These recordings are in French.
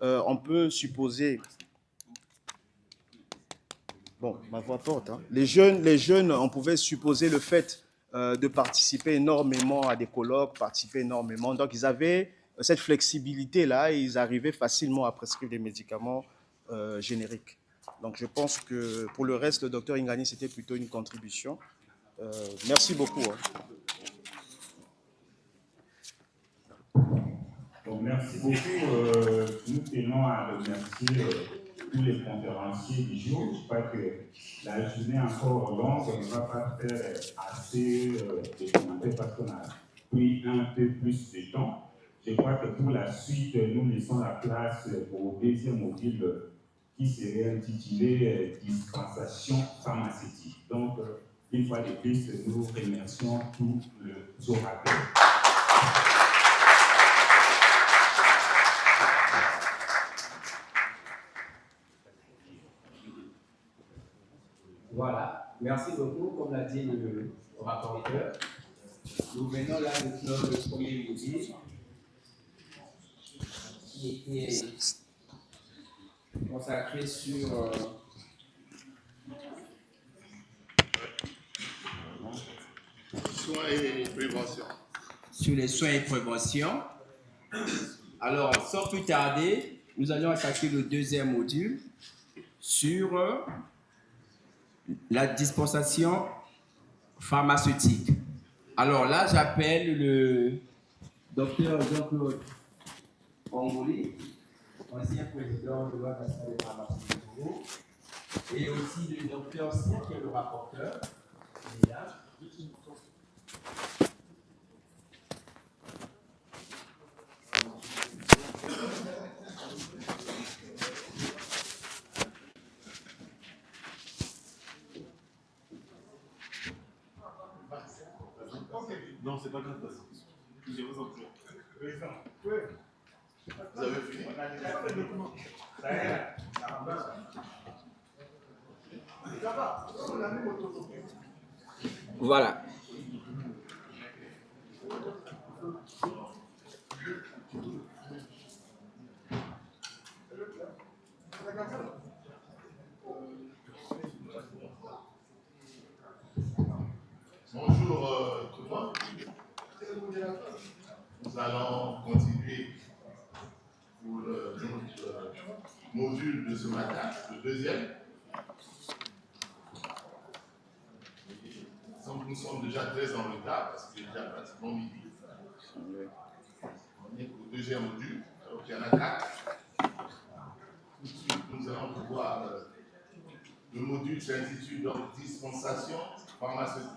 on peut supposer... Bon, ma voix porte. Hein. Les jeunes, on pouvait supposer le fait de participer énormément à des colloques, participer énormément. Donc, ils avaient cette flexibilité-là et ils arrivaient facilement à prescrire des médicaments génériques. Donc, je pense que pour le reste, le docteur Ingani, c'était plutôt une contribution. Merci beaucoup. Hein. Donc, merci beaucoup. Nous tenons à remercier tous les conférenciers du jour. Je crois que la journée encore longue, on ne va pas faire assez de commentaires parce qu'on a pris un peu plus de temps. Je crois que pour la suite, nous laissons la place au deuxième module qui serait intitulé Dispensation pharmaceutique. Donc, une fois de plus, nous remercions tous les orateurs. Voilà, merci beaucoup. Comme l'a dit le rapporteur, nous venons là de clore le premier module qui était consacré sur soins et prévention. Sur les soins et prévention. Alors, sans plus tarder, nous allons attaquer le deuxième module sur la dispensation pharmaceutique. Alors là, j'appelle le docteur Jean-Claude Ongoli, ancien président de l'Ordre national des pharmaciens du Congo, et aussi le docteur Sia, qui est le rapporteur. Non, c'est pas grave. Je vous en prie. Vous avez fini? Voilà. Bonjour tout le monde. Nous allons continuer pour notre module de ce matin, le deuxième. Nous sommes déjà très en retard parce qu'il est déjà pratiquement midi. On est au deuxième module, alors qu'il y en a 4. Tout de suite, nous allons pouvoir. Le module s'intitule donc Dispensation pharmaceutique.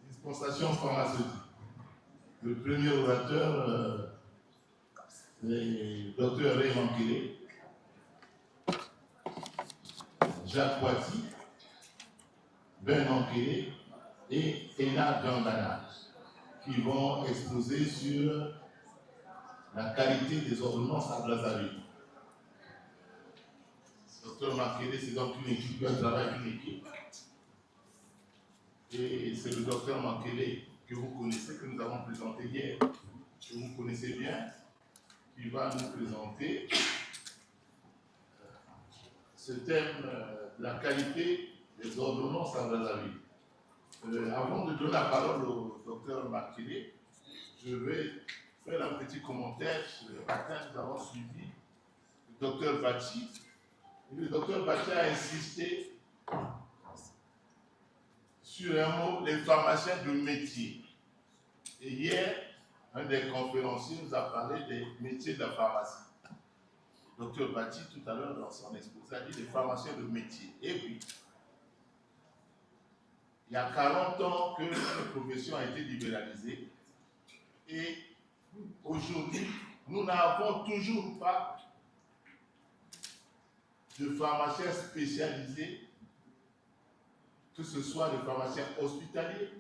Dispensation pharmaceutique. Le premier orateur, c'est le docteur Raymond Kélé, Jacques Poiti, Ben Ankélé et Ena Gandana, qui vont exposer sur la qualité des ordonnances à Brazzaville. Docteur Makélé, c'est donc une équipe, un travail d'une équipe. Et c'est le docteur Makélé que vous connaissez, que nous avons présenté hier, que vous connaissez bien, qui va nous présenter ce thème de la qualité des ordonnances à Brazzaville. Avant de donner la parole au docteur Makélé, je vais faire un petit commentaire sur le matin. Nous avons suivi le docteur Bachi. Le docteur Bachi a insisté sur un mot, les pharmaciens de métier. Et hier, un des conférenciers nous a parlé des métiers de la pharmacie. Le docteur Bachi, tout à l'heure, dans son exposé, a dit les pharmaciens de métier. Et puis, il y a 40 ans que la profession a été libéralisée. Et aujourd'hui, nous n'avons toujours pas de pharmaciens spécialisés, que ce soit des pharmaciens hospitaliers,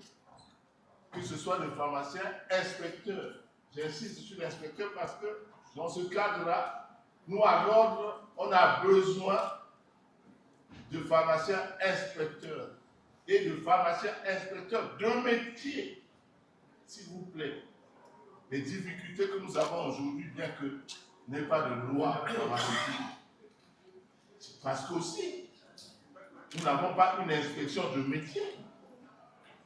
que ce soit des pharmaciens inspecteurs. J'insiste sur l'inspecteur parce que dans ce cadre-là, nous à l'ordre, on a besoin de pharmaciens inspecteurs et de pharmaciens inspecteurs de métier, s'il vous plaît. Les difficultés que nous avons aujourd'hui, bien que n'ait pas de loi pharmaceutique? Parce qu'aussi, nous n'avons pas une inspection de métier.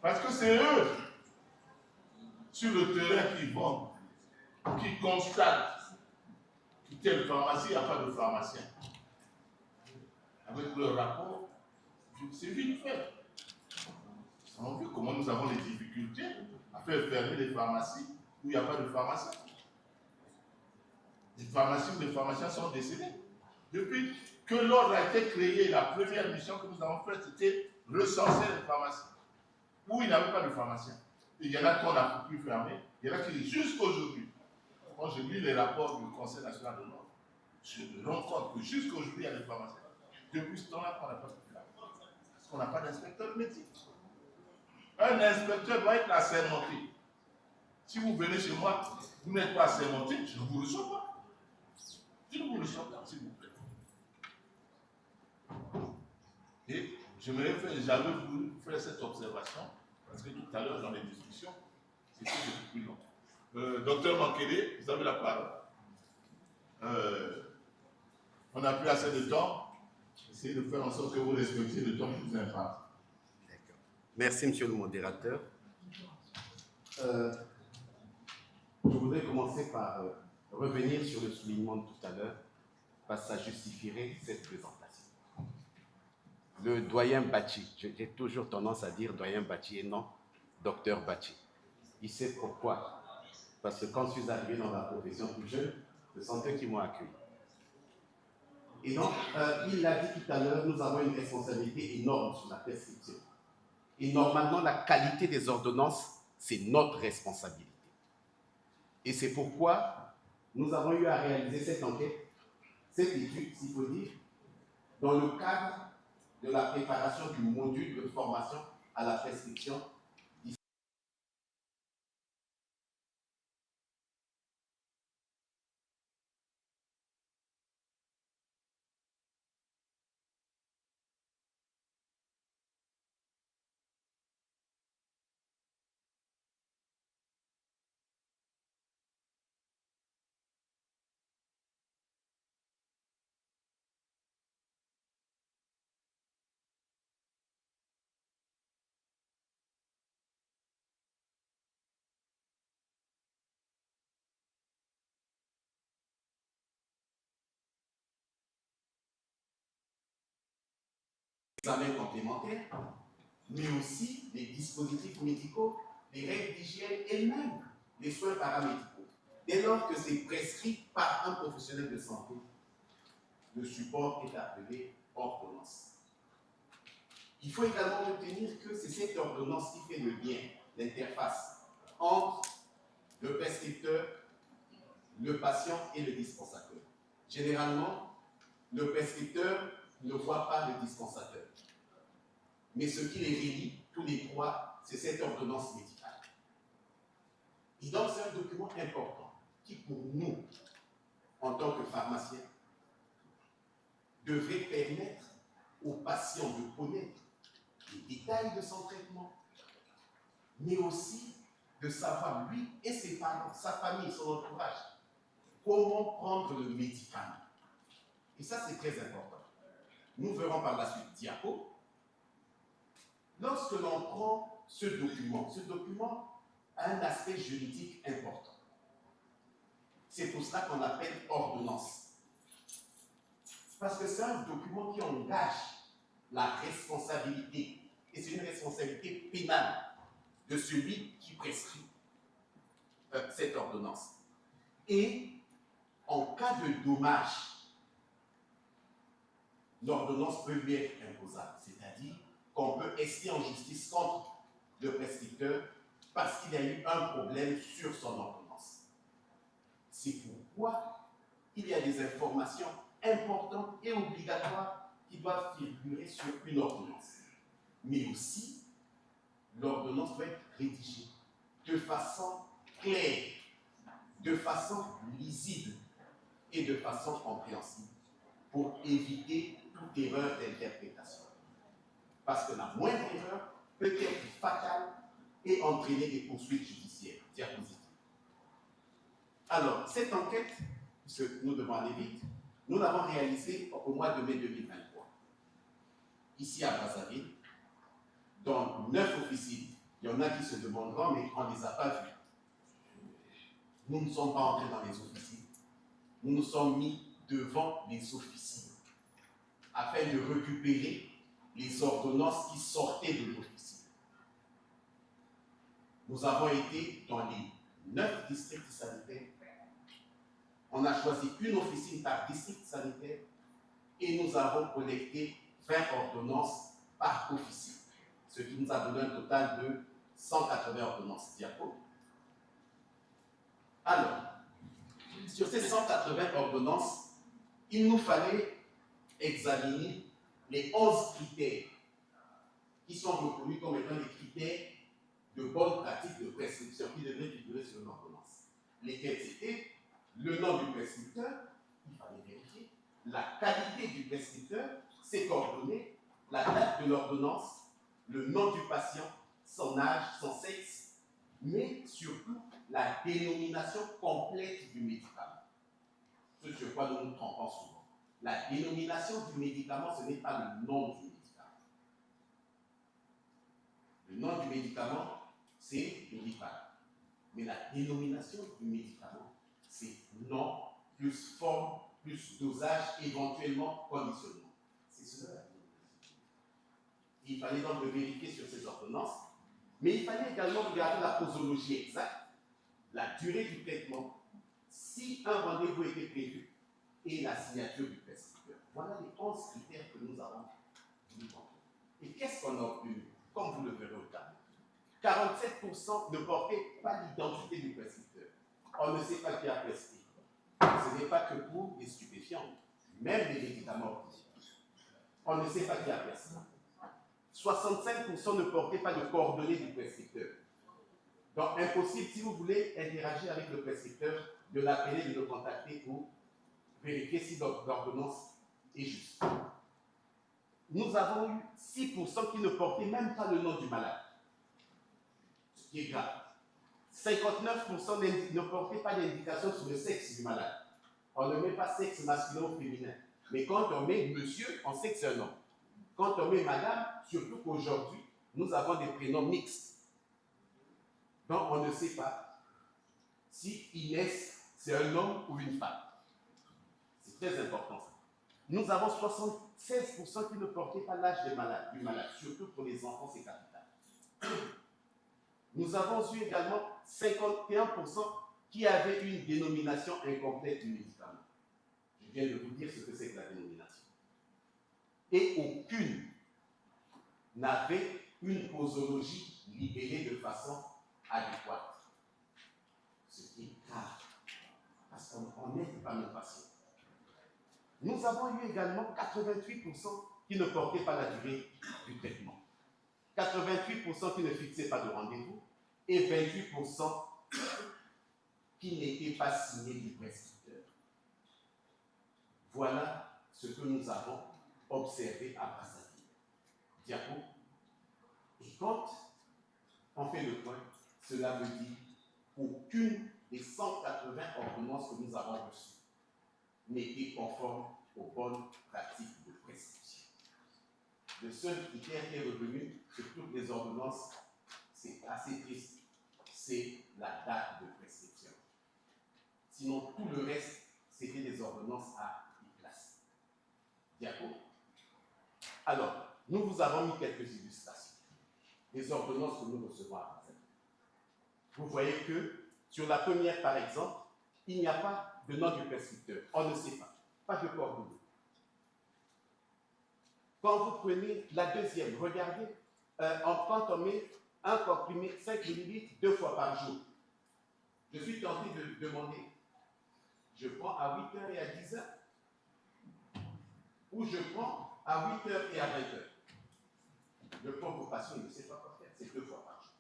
Parce que c'est eux, sur le terrain, qui vont, qui constatent que telle pharmacie, il n'y a pas de pharmacien. Avec le rapport, c'est vite fait. On voit comment nous avons les difficultés à faire fermer les pharmacies où il n'y a pas de pharmacien. Les pharmacies où les pharmaciens sont décédés. Depuis que l'ordre a été créé, la première mission que nous avons faite, c'était recenser les pharmacies où il n'y avait pas de pharmacien. Il y en a qu'on a pu fermer, il y en a qui, jusqu'aujourd'hui, quand je lis les rapports du Conseil national de l'ordre, je me rends compte que jusqu'aujourd'hui, il y a des pharmaciens. Depuis ce temps-là, qu'on n'a pas pu faire. Parce qu'on n'a pas d'inspecteur de métier. Un inspecteur doit être assermenté. Si vous venez chez moi, vous n'êtes pas assermenté, je ne vous reçois pas. Je ne vous reçois pas, s'il vous plaît. Et j'avais voulu faire cette observation, parce que tout à l'heure, dans les discussions, c'était beaucoup plus long. Docteur Mankele, vous avez la parole. On n'a plus assez de temps. Essayez de faire en sorte que vous respectiez le temps qui vous imparte. D'accord. Merci, monsieur le modérateur. Je voudrais commencer par revenir sur le soulignement de tout à l'heure, parce que ça justifierait cette présentation. Le doyen Bachi, j'ai toujours tendance à dire doyen Bachi et non docteur Bachi. Il sait pourquoi. Parce que quand je suis arrivé dans la profession plus jeune, ce sont eux qui m'ont accueilli. Et donc, il l'a dit tout à l'heure, nous avons une responsabilité énorme sur la prescription. Et normalement, la qualité des ordonnances, c'est notre responsabilité. Et c'est pourquoi nous avons eu à réaliser cette enquête, cette étude, s'il faut dire, dans le cadre de la préparation du module de formation à la prescription. Examens complémentaires, mais aussi les dispositifs médicaux, les règles d'hygiène et même les soins paramédicaux. Dès lors que c'est prescrit par un professionnel de santé, le support est appelé ordonnance. Il faut également retenir que c'est cette ordonnance qui fait le lien, l'interface entre le prescripteur, le patient et le dispensateur. Généralement, le prescripteur ne voit pas le dispensateur. Mais ce qui les relie, tous les trois, c'est cette ordonnance médicale. Et donc, c'est un document important qui, pour nous, en tant que pharmaciens, devrait permettre au patient de connaître les détails de son traitement, mais aussi de savoir, lui et ses parents, sa famille, son entourage, comment prendre le médicament. Et ça, c'est très important. Nous verrons par la suite diapo. Lorsque l'on prend ce document a un aspect juridique important. C'est pour cela qu'on l'appelle ordonnance. Parce que c'est un document qui engage la responsabilité, et c'est une responsabilité pénale de celui qui prescrit cette ordonnance. Et en cas de dommage, l'ordonnance peut lui être imposable, c'est-à-dire qu'on peut ester en justice contre le prescripteur parce qu'il y a eu un problème sur son ordonnance. C'est pourquoi il y a des informations importantes et obligatoires qui doivent figurer sur une ordonnance. Mais aussi, l'ordonnance doit être rédigée de façon claire, de façon lisible et de façon compréhensible pour éviter toute erreur d'interprétation. Parce que la moindre erreur peut être fatale et entraîner des poursuites judiciaires. Diapositive. Alors, cette enquête puisque nous devons aller vite, nous l'avons réalisé au mois de mai 2023. Ici à Brazzaville, dans 9 officines, il y en a qui se demanderont, mais on ne les a pas vus. Nous ne sommes pas entrés dans les officines. Nous nous sommes mis devant les officines afin de récupérer les ordonnances qui sortaient de l'officine. Nous avons été dans les 9 districts sanitaires. On a choisi une officine par district sanitaire et nous avons collecté 20 ordonnances par officine, ce qui nous a donné un total de 180 ordonnances. Diapo. Alors, sur ces 180 ordonnances, il nous fallait examiner les 11 critères qui sont reconnus comme étant des critères de bonne pratique de prescription qui devraient figurer sur une ordonnance. Lesquels c'était le nom du prescripteur, il fallait vérifier, la qualité du prescripteur, ses coordonnées, la date de l'ordonnance, le nom du patient, son âge, son sexe, mais surtout la dénomination complète du médicament. Ce sur quoi nous nous trompons souvent. La dénomination du médicament, ce n'est pas le nom du médicament. Le nom du médicament, c'est Loripal. Mais la dénomination du médicament, c'est nom plus forme plus dosage, éventuellement conditionnement. C'est cela la dénomination. Il fallait donc le vérifier sur ces ordonnances, mais il fallait également regarder la posologie exacte, la durée du traitement, si un rendez-vous était prévu et la signature du prescripteur. Voilà les 11 critères que nous avons voulu prendre. Et qu'est-ce qu'on a obtenu? Comme vous le verrez au tableau. 47% ne portaient pas l'identité du prescripteur. On ne sait pas qui a prescrit. Ce n'est pas que pour les stupéfiants, même les médicaments. On ne sait pas qui a prescrit. 65% ne portaient pas de coordonnées du prescripteur. Donc, impossible, si vous voulez interagir avec le prescripteur, de l'appeler, de le contacter pour vérifier si l'ordonnance est juste. Nous avons eu 6% qui ne portaient même pas le nom du malade, ce qui est grave. 59% ne portaient pas d'indication sur le sexe du malade. On ne met pas sexe masculin ou féminin. Mais quand on met monsieur, on sait que c'est un homme. Quand on met madame, surtout qu'aujourd'hui, nous avons des prénoms mixtes. Donc on ne sait pas si Inès, c'est un homme ou une femme. C'est très important ça. Nous avons 76% qui ne portaient pas l'âge du malade, surtout pour les enfants, c'est capital. Nous avons eu également 51% qui avaient une dénomination incomplète du médicament. Je viens de vous dire ce que c'est que la dénomination. Et aucune n'avait une posologie libellée de façon adéquate. Ce qui est grave, parce qu'on n'aide pas nos patients. Nous avons eu également 88% qui ne portaient pas la durée du traitement. 88% qui ne fixaient pas de rendez-vous et 28% qui n'étaient pas signés du prescripteur. Voilà ce que nous avons observé à Brazzaville. Diapo. Et quand on fait le point, cela veut dire qu'aucune des 180 ordonnances que nous avons reçues n'était conforme aux bonnes pratiques de prescription. Le seul critère qui est revenu sur toutes les ordonnances, c'est assez triste, c'est la date de prescription. Sinon, tout le reste, c'était des ordonnances à place. Diapo. Alors, nous vous avons mis quelques illustrations des ordonnances que nous recevons à Brazzaville. Vous voyez que sur la première, par exemple, il n'y a pas de nom du prescripteur. On ne sait pas de coordonnées. Quand vous prenez la deuxième, regardez, quand on met un comprimé 5 ml 2 fois par jour, je suis tenté de demander, je prends à 8h et à 10h, ou je prends à 8h et à 20h. Le pauvre patient ne sait pas quoi faire, c'est 2 fois par jour.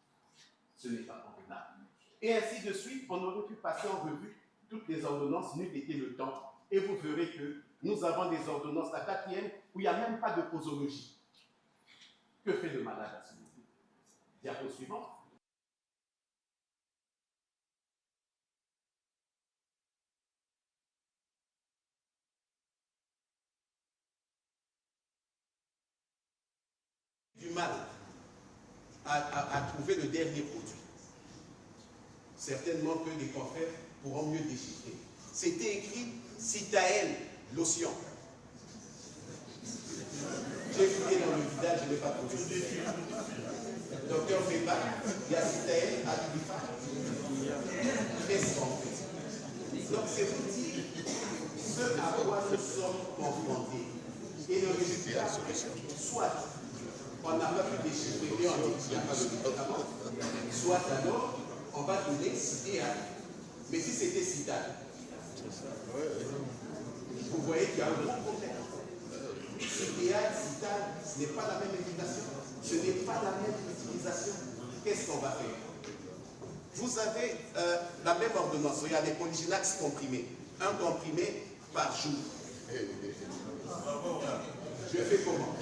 Ce n'est pas convenable. Et ainsi de suite, on aurait pu passer en revue toutes les ordonnances, n'eût été le temps, et vous verrez que nous avons des ordonnances, la quatrième, où il n'y a même pas de posologie. Que fait le malade à ce moment-là? Diapo suivant. du mal à trouver le dernier produit. Certainement que les confrères pourront mieux déchiffrer. C'était écrit Citael, lotion. J'ai fouillé dans le village, je n'ai pas trouvé Citael. Docteur Weber, il y a Citael à Dubifa. Qu'est-ce qu'on fait? Donc c'est vous dire ce à quoi nous sommes confrontés. Et le résultat, soit on n'a pas pu déchiffrer et on dit qu'il n'y a pas de médicament, soit alors on va donner Citael. Mais si c'était Citael, vous voyez qu'il y a un grand problème. Citael, ce n'est pas la même utilisation. Ce n'est pas la même utilisation. Qu'est-ce qu'on va faire? Vous avez la même ordonnance. Il y a des polyginax comprimés. Un comprimé par jour. Je fais comment?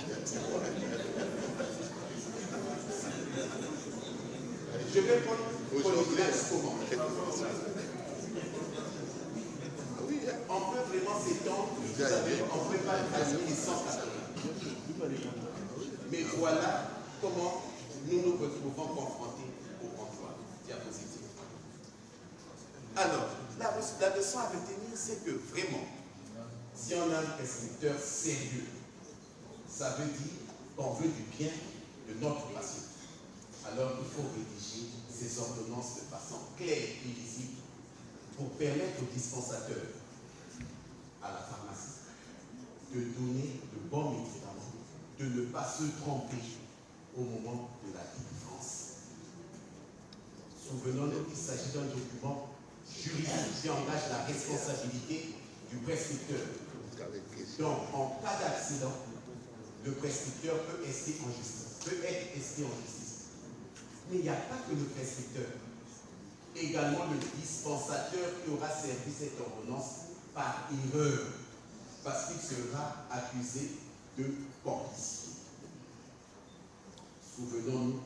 Je vais prendre polyginax comment? On peut vraiment s'étendre. Vous savez, on ne peut pas aligner les 180. Mais voilà comment nous nous retrouvons confrontés au contrôle. Diapositive. Alors, la leçon à retenir, c'est que vraiment, si on a un prescripteur sérieux, ça veut dire qu'on veut du bien de notre patient. Alors, il faut rédiger ces ordonnances de façon claire et lisible pour permettre aux dispensateurs, à la pharmacie, de donner de bons médicaments, de ne pas se tromper au moment de la délivrance. Souvenons-nous qu'il s'agit d'un document juridique qui engage la responsabilité du prescripteur. Donc, en cas d'accident, le prescripteur peut être esté en justice. Mais il n'y a pas que le prescripteur, également le dispensateur qui aura servi cette ordonnance par erreur, parce qu'il sera accusé de complicité. Souvenons-nous,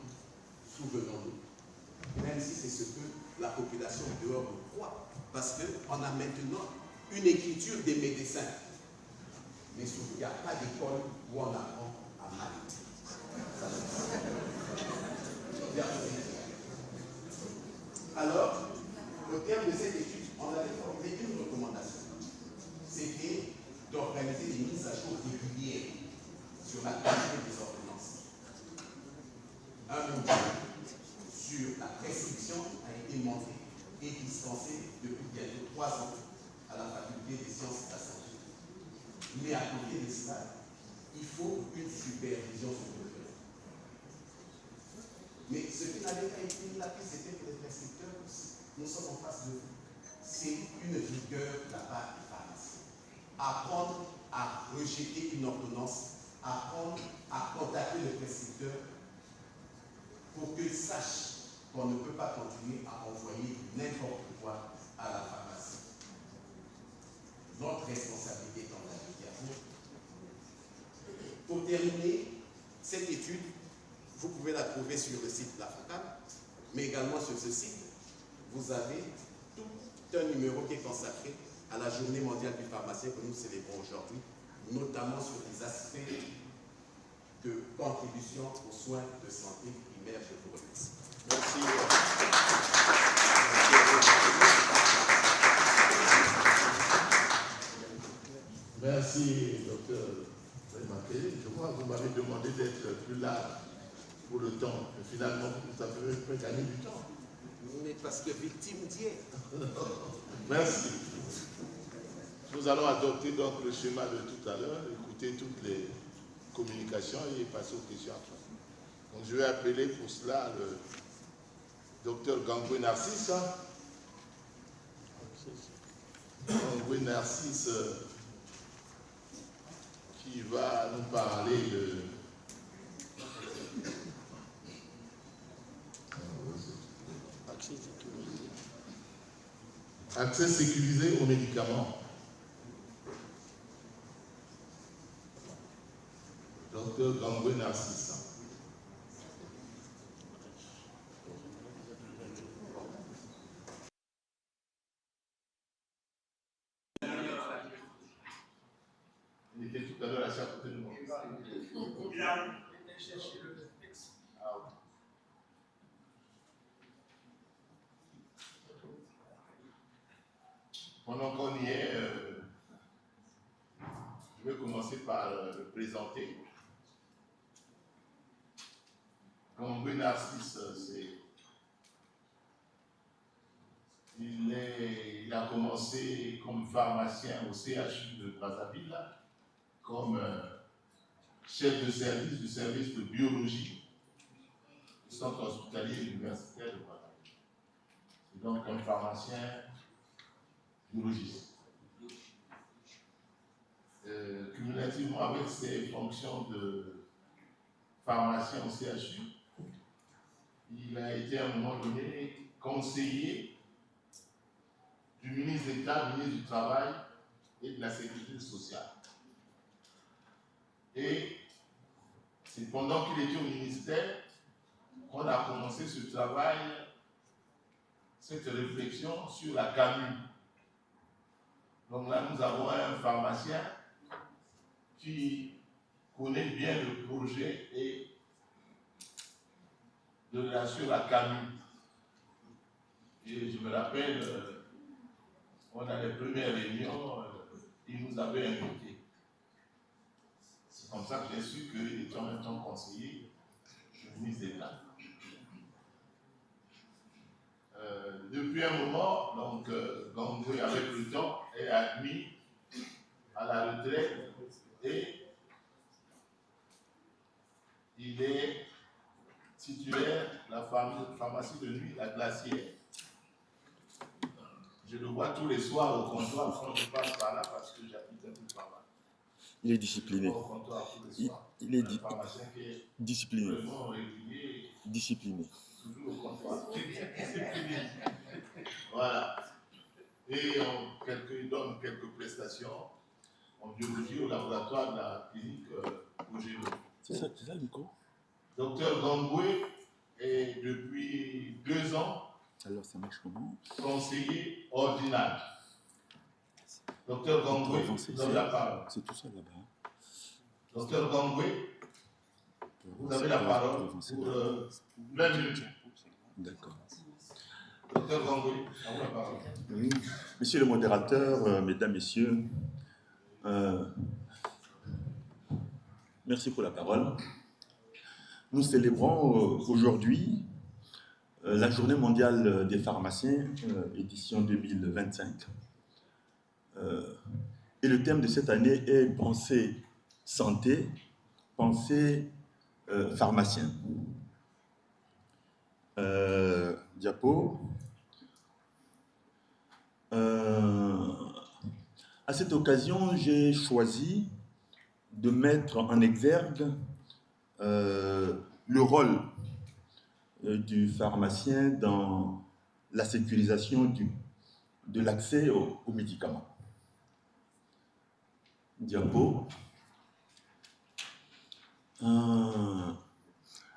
même si c'est ce que la population dehors croit, parce qu'on a maintenant une écriture des médecins. Mais il n'y a pas d'école où on apprend à mal. Alors, au terme de cette étude, on avait formulé une recommandation. C'était d'organiser des mises à jour régulières sur la qualité des ordonnances. Un module sur la prescription a été monté et dispensé depuis bientôt 3 ans à la faculté des sciences de la santé. Mais à côté de cela, il faut une supervision sur le terrain. Mais ce qui n'avait pas été mis là, c'était que les prescripteurs aussi, nous sommes en face de vous. C'est une rigueur de la part des pharmaciens. Apprendre à rejeter une ordonnance, apprendre à contacter le prescripteur pour qu'il sache qu'on ne peut pas continuer à envoyer n'importe quoi à la pharmacie. Notre responsabilité dans la médiation. Pour terminer, cette étude, vous pouvez la trouver sur le site de la FACAM, mais également sur ce site, vous avez tout un numéro qui est consacré à la Journée mondiale du pharmacien que nous célébrons aujourd'hui, notamment sur les aspects de contribution aux soins de santé primaire. Je vous remercie. Merci, docteur Maké. Je crois que vous m'avez demandé d'être plus large pour le temps. Mais finalement, vous avez gagné du temps. Mais parce que victime d'hier. Merci. Nous allons adopter donc le schéma de tout à l'heure, écouter toutes les communications et passer aux questions après. Donc je vais appeler pour cela le docteur Gangoué Narcisse. Gangoué Narcisse qui va nous parler de accès sécurisé aux médicaments. Docteur Gangoué Narcisse. Il était tout à l'heure à chaque côté de moi. Pendant qu'on y est, je vais commencer par le présenter. Gangoué Narcisse, il a commencé comme pharmacien au CHU de Brazzaville, comme chef de service du service de biologie du centre hospitalier universitaire de Brazzaville. Et donc un pharmacien biologiste. Cumulativement avec ses fonctions de pharmacien au CHU, il a été à un moment donné conseiller du ministre d'État, ministre du Travail et de la Sécurité sociale. Et c'est pendant qu'il était au ministère qu'on a commencé ce travail, cette réflexion sur la CAMU. Donc là, nous avons un pharmacien qui connaît bien le projet et sur la CAMU. Et je me rappelle, on a les premières réunions, il nous avait invités. C'est comme ça que j'ai su qu'il était en même temps conseiller du ministre d'État. Depuis un moment, donc, Gangoué, avec le temps, est admis à la retraite et il est titulaire de la pharmacie de nuit La Glacière. Je le vois tous les soirs au comptoir quand je passe par là parce que j'habite un peu par là. Il est discipliné. Au comptoir tous les soirs. Il est pharmacien qui est discipliné. vraiment régulier. Discipliné. Toujours au comptoir. Voilà. Et il donne quelques prestations en biologie au laboratoire de la clinique Ogéno. C'est ça le micro? Docteur Gangoué est depuis 2 ans Alors ça marche comment? conseiller ordinaire. Docteur Gangoué, vous avez la parole. C'est tout ça là-bas. Docteur Gangoué, vous avez la parole pour 20 minutes. D'accord. Docteur Gangoué, à vous la parole. Oui. Monsieur le modérateur, mesdames, messieurs, merci pour la parole. Nous célébrons aujourd'hui la Journée mondiale des pharmaciens, édition 2025. Et le thème de cette année est Pensée santé, pensée pharmacien. Diapo. À cette occasion, j'ai choisi de mettre en exergue le rôle du pharmacien dans la sécurisation de l'accès aux médicaments. Diapo.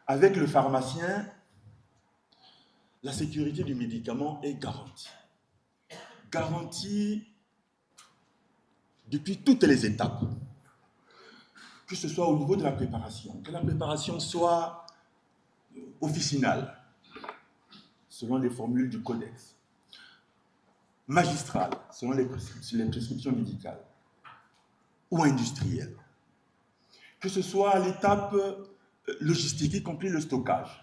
Avec le pharmacien, la sécurité du médicament est garantie. Garantie depuis toutes les étapes. Que ce soit au niveau de la préparation, que la préparation soit officinale, selon les formules du codex, magistrale, selon les prescriptions médicales, ou industrielle. Que ce soit à l'étape logistique, y compris le stockage,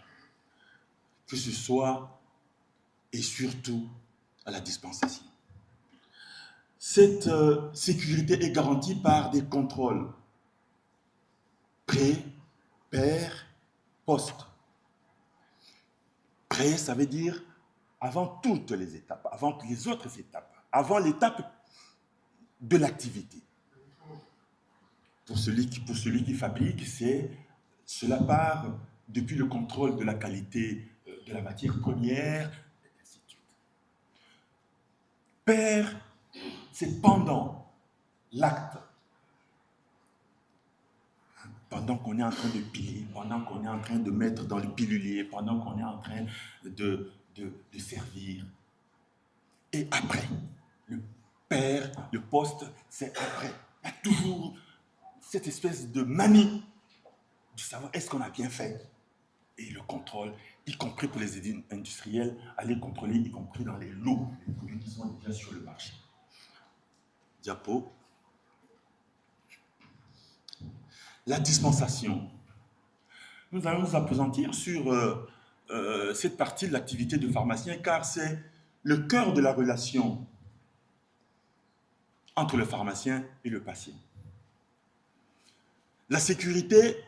que ce soit et surtout à la dispensation. Cette sécurité est garantie par des contrôles pré, per, post. Pré, ça veut dire avant toutes les étapes, avant les autres étapes, avant l'étape de l'activité. Pour celui qui fabrique, cela part depuis le contrôle de la qualité de la matière première, et ainsi de suite. Per, c'est pendant l'acte. Pendant qu'on est en train de piler, pendant qu'on est en train de mettre dans le pilulier, pendant qu'on est en train de servir. Et après, le per, le poste, c'est après. Il y a toujours cette espèce de manie de savoir est-ce qu'on a bien fait. et le contrôle, y compris pour les industriels, aller contrôler, y compris dans les lots, les produits qui sont déjà sur le marché. Diapo. La dispensation. Nous allons nous appesantir sur cette partie de l'activité de pharmacien, car c'est le cœur de la relation entre le pharmacien et le patient. La sécurité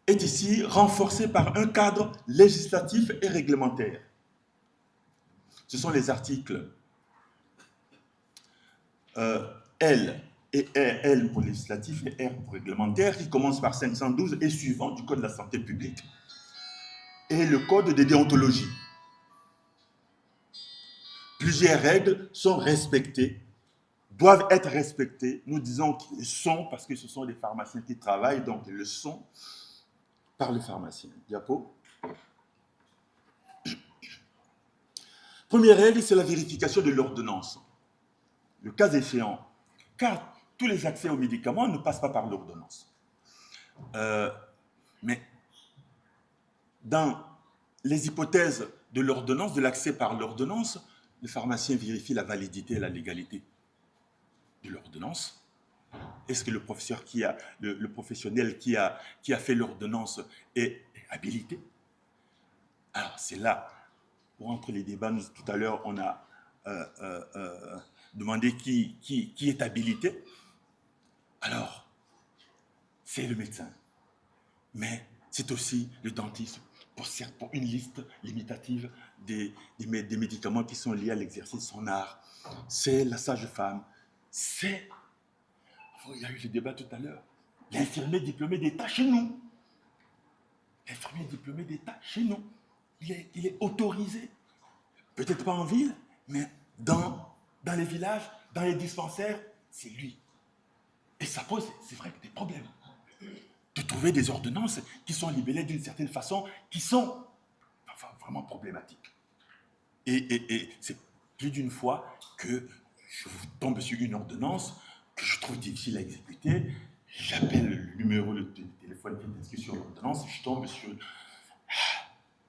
est ici renforcée par un cadre législatif et réglementaire. Ce sont les articles L et L pour législatif et R pour réglementaire qui commencent par 512 et suivant du Code de la santé publique et le Code de déontologie. Plusieurs règles sont respectées, doivent être respectées. Nous disons qu'ils sont parce que ce sont des pharmaciens qui travaillent, donc ils le sont par le pharmacien. Diapo. Première règle, c'est la vérification de l'ordonnance. Le cas échéant, car tous les accès aux médicaments ne passent pas par l'ordonnance. Mais dans les hypothèses de l'ordonnance, de l'accès par l'ordonnance, le pharmacien vérifie la validité et la légalité de l'ordonnance. Est-ce que le professeur le professionnel qui a fait l'ordonnance est habilité? Alors, c'est là, pour entre les débats, tout à l'heure, on a demandé qui est habilité. Alors, c'est le médecin. Mais c'est aussi le dentiste, pour une liste limitative des médicaments qui sont liés à l'exercice de son art. C'est la sage-femme. C'est... Il y a eu le débat tout à l'heure. L'infirmier diplômé d'État chez nous. L'infirmier diplômé d'État chez nous. Il est autorisé. Peut-être pas en ville, mais dans les villages, dans les dispensaires, c'est lui. Et ça pose, c'est vrai, des problèmes. De trouver des ordonnances qui sont libellées d'une certaine façon, qui sont vraiment problématiques. Et c'est plus d'une fois que je tombe sur une ordonnance que je trouve difficile à exécuter. J'appelle le numéro de téléphone qui est inscrit sur l'ordonnance et je tombe sur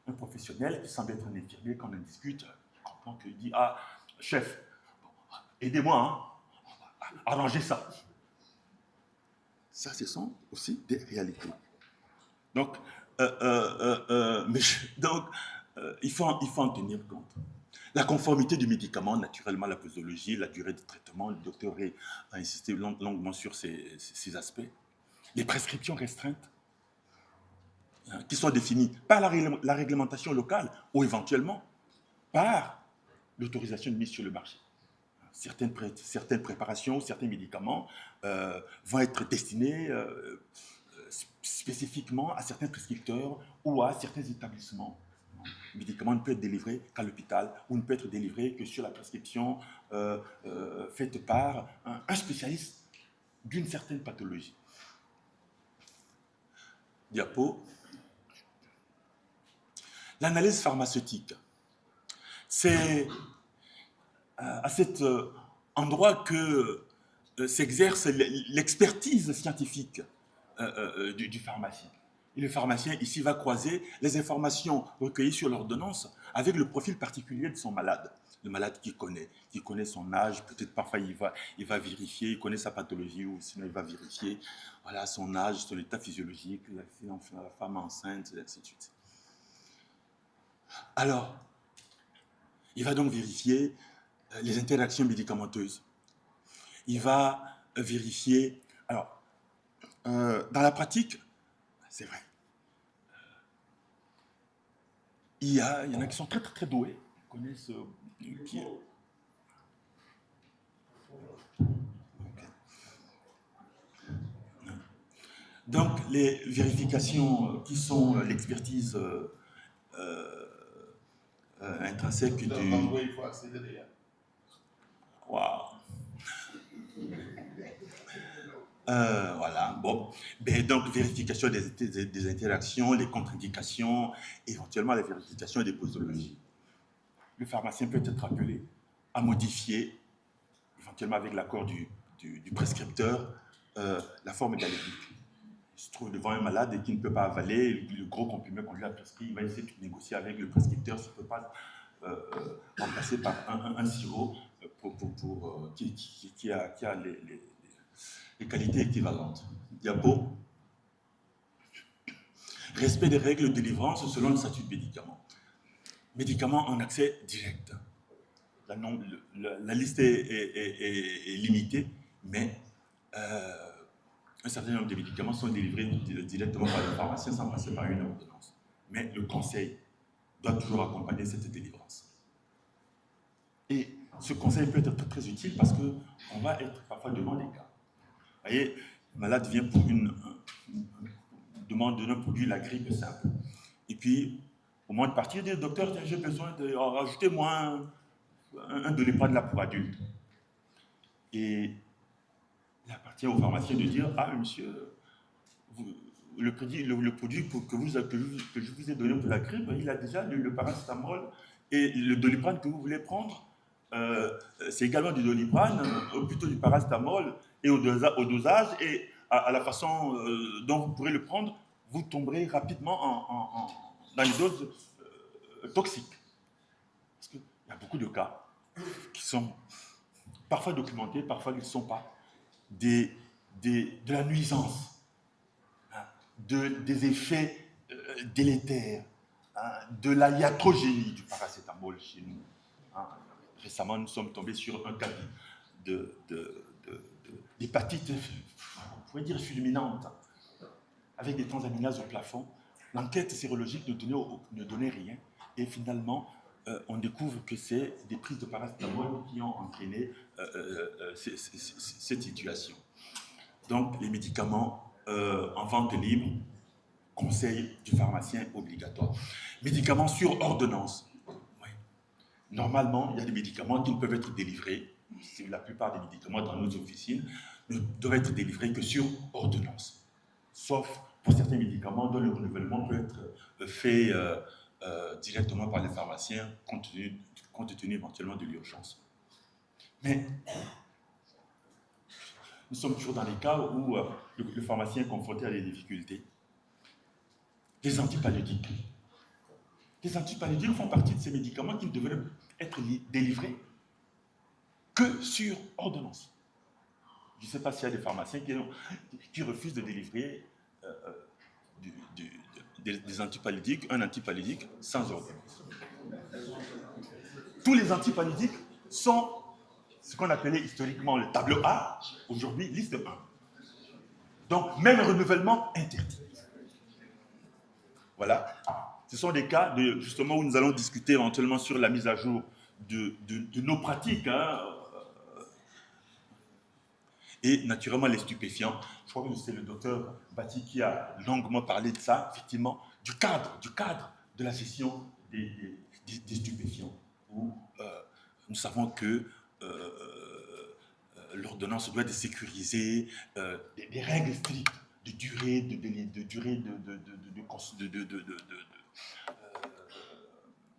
un professionnel qui semble être un infirmier. Quand on discute, je comprends qu'il dit « Ah, chef, aidez-moi à arranger ça. » Ça, ce sont aussi des réalités. Donc, il faut en tenir compte. La conformité du médicament, naturellement, la posologie, la durée de traitement, le docteur a insisté longuement sur ces aspects. Les prescriptions restreintes, qui sont définies par la réglementation locale ou éventuellement par l'autorisation de mise sur le marché. Certaines préparations, certains médicaments vont être destinés spécifiquement à certains prescripteurs ou à certains établissements. Le médicament ne peut être délivré qu'à l'hôpital ou ne peut être délivré que sur la prescription faite par un spécialiste d'une certaine pathologie. Diapo. L'analyse pharmaceutique, c'est à cet endroit que s'exerce l'expertise scientifique du pharmacien. Et le pharmacien, ici, va croiser les informations recueillies sur l'ordonnance avec le profil particulier de son malade. Le malade qu'il connaît son âge, peut-être parfois il va vérifier, il connaît sa pathologie, ou sinon il va vérifier voilà, son âge, son état physiologique, la femme enceinte, et ainsi de suite. Alors, il va donc vérifier les interactions médicamenteuses. Il va vérifier... Alors, dans la pratique, c'est vrai. Il y en a qui sont très, très, très doués. Ils connaissent... Donc, les vérifications qui sont l'expertise intrinsèque du... Il faut accélérer. Waouh. Voilà, bon. Ben, donc, vérification des interactions, les contre-indications, éventuellement la vérification des posologies. Le pharmacien peut être appelé à modifier, éventuellement avec l'accord du prescripteur, la forme dialectique. se trouve devant un malade et qui ne peut pas avaler le gros comprimé qu'on lui a prescrit, il va essayer de négocier avec le prescripteur s'il ne peut pas remplacer par un sirop qui a les qualités équivalentes. Diapo. Respect des règles de délivrance selon le statut de médicament. Médicaments en accès direct. La liste est limitée, mais un certain nombre de médicaments sont délivrés directement par le pharmacien sans passer par une ordonnance. Mais le conseil doit toujours accompagner cette délivrance. Et ce conseil peut être très, très utile parce qu'on va être parfois devant des cas. Vous voyez, le malade vient pour une demande d'un produit, la grippe simple. Et puis, au moment de partir, il dit, docteur, j'ai besoin de rajouter-moi un Doliprane là pour adulte. Et il appartient au pharmacien de dire, ah monsieur, le produit que je vous ai donné pour la grippe, il a déjà le paracétamol et le Doliprane que vous voulez prendre, c'est également du Doliprane, ou plutôt du paracétamol, et au dosage et à la façon dont vous pourrez le prendre, vous tomberez rapidement dans les doses toxiques. Parce qu'il y a beaucoup de cas qui sont parfois documentés, parfois ils ne sont pas, de la nuisance, hein, des effets délétères, hein, de la iatrogénie du paracétamol chez nous. Hein. Récemment, nous sommes tombés sur un cas d'hépatite, on pourrait dire fulminante, avec des transaminases au plafond. L'enquête sérologique ne donnait rien. Et finalement, on découvre que c'est des prises de paracétamol qui ont entraîné cette situation. Donc, les médicaments en vente libre, conseil du pharmacien obligatoire. Médicaments sur ordonnance. Oui. Normalement, il y a des médicaments qui ne peuvent être délivrés. La plupart des médicaments dans nos officines ne doivent être délivrés que sur ordonnance. Sauf pour certains médicaments dont le renouvellement peut être fait directement par les pharmaciens compte tenu éventuellement de l'urgence. Mais nous sommes toujours dans les cas où le pharmacien est confronté à des difficultés. Les antipaludiques. Les antipaludiques font partie de ces médicaments qui ne devraient être délivrés que sur ordonnance. Je ne sais pas s'il y a des pharmaciens qui refusent de délivrer des antipaludiques, un antipaludique sans ordonnance. Tous les antipaludiques sont ce qu'on appelait historiquement le tableau A, aujourd'hui liste 1. Donc, même renouvellement interdit. Voilà. Ce sont des cas justement où nous allons discuter éventuellement sur la mise à jour de nos pratiques. Hein. Et naturellement, les stupéfiants. Je crois que c'est le docteur Bati qui a longuement parlé de ça, effectivement, du cadre de la gestion des stupéfiants, où nous savons que l'ordonnance doit être sécurisée, des règles strictes de durée,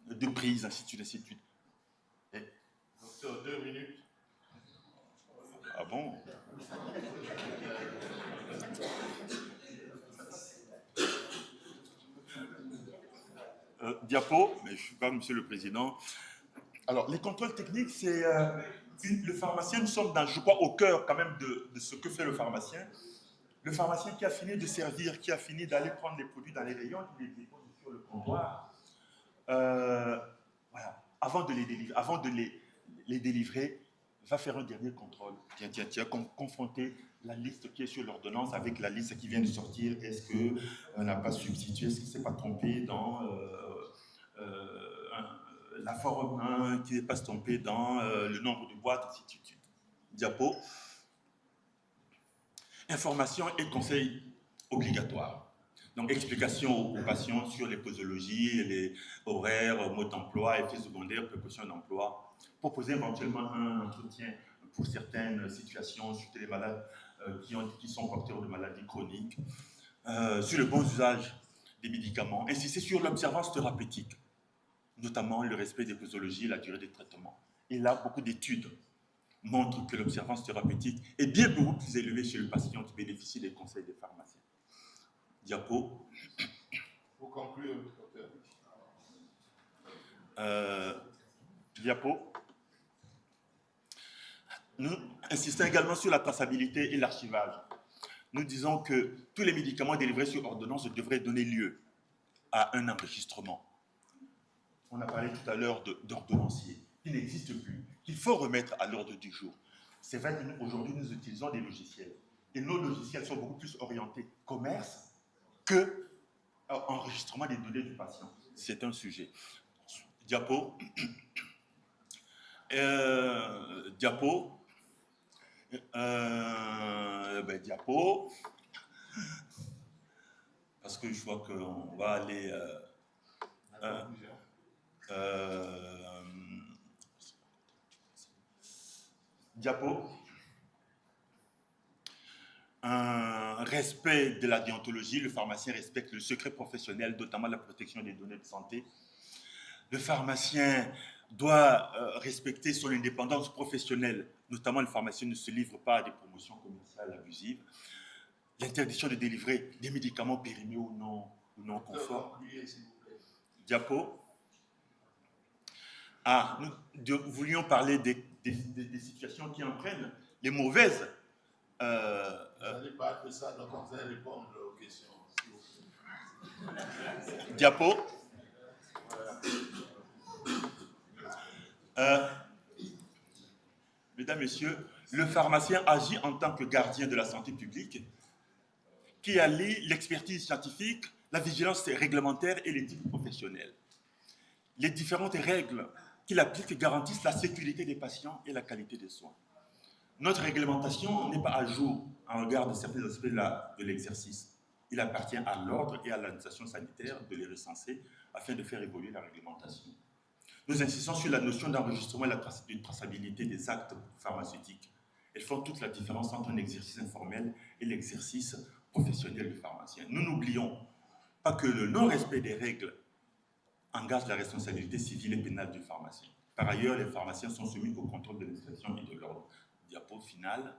de prise, ainsi de suite, ainsi de suite. Docteur, 2 minutes. Ah bon? Diapo, mais je ne suis pas Monsieur le Président. Alors, les contrôles techniques, c'est le pharmacien. Nous sommes, je crois, au cœur quand même de ce que fait le pharmacien. Le pharmacien qui a fini de servir, qui a fini d'aller prendre les produits dans les rayons, qui les dépose sur le comptoir. Voilà. Avant de les délivrer, va faire un dernier contrôle. Tiens, confronter la liste qui est sur l'ordonnance avec la liste qui vient de sortir. Est-ce qu'on n'a pas substitué? Est-ce qu'il ne s'est pas trompé dans la forme 1, qui n'est pas trompé dans le nombre de boîtes, ainsi de suite. Diapo. Information et conseils obligatoires. Donc, explication aux patients sur les posologies, les horaires, modes d'emploi, effets secondaires, précautions d'emploi. Proposer éventuellement un entretien pour certaines situations, surtout les malades qui sont porteurs de maladies chroniques, sur le bon usage des médicaments, insister sur l'observance thérapeutique, notamment le respect des posologies et la durée des traitements. Et là, beaucoup d'études montrent que l'observance thérapeutique est bien beaucoup plus élevée chez le patient qui bénéficie des conseils des pharmaciens. Diapo. Pour conclure, docteur. Diapo. Nous insistons également sur la traçabilité et l'archivage. Nous disons que tous les médicaments délivrés sur ordonnance devraient donner lieu à un enregistrement. On a parlé tout à l'heure d'ordonnancier, qui n'existe plus, qu'il faut remettre à l'ordre du jour. C'est vrai qu'aujourd'hui, nous utilisons des logiciels. Et nos logiciels sont beaucoup plus orientés commerce que enregistrement des données du patient. C'est un sujet. Diapo. Diapo. Diapo. Parce que je vois qu'on va aller... diapo. Un respect de la déontologie. Le pharmacien respecte le secret professionnel, notamment la protection des données de santé. Le pharmacien doit respecter son indépendance professionnelle, notamment le pharmacien ne se livre pas à des promotions commerciales abusives. L'interdiction de délivrer des médicaments périmés ou non conformes. Diapo. Nous voulions parler des situations qui entraînent les mauvaises. Vous n'allez pas appeler ça, donc on va répondre aux questions. Diapo. Mesdames, Messieurs, le pharmacien agit en tant que gardien de la santé publique qui allie l'expertise scientifique, la vigilance réglementaire et l'éthique professionnelle. Les différentes règles qu'il applique garantissent la sécurité des patients et la qualité des soins. Notre réglementation n'est pas à jour en regard de certains aspects de l'exercice. Il appartient à l'ordre et à l'administration sanitaire de les recenser afin de faire évoluer la réglementation. Nous insistons sur la notion d'enregistrement et de traçabilité des actes pharmaceutiques. Elles font toute la différence entre un exercice informel et l'exercice professionnel du pharmacien. Nous n'oublions pas que le non-respect des règles engage la responsabilité civile et pénale du pharmacien. Par ailleurs, les pharmaciens sont soumis au contrôle de l'inspection et de l'ordre. Diapo final.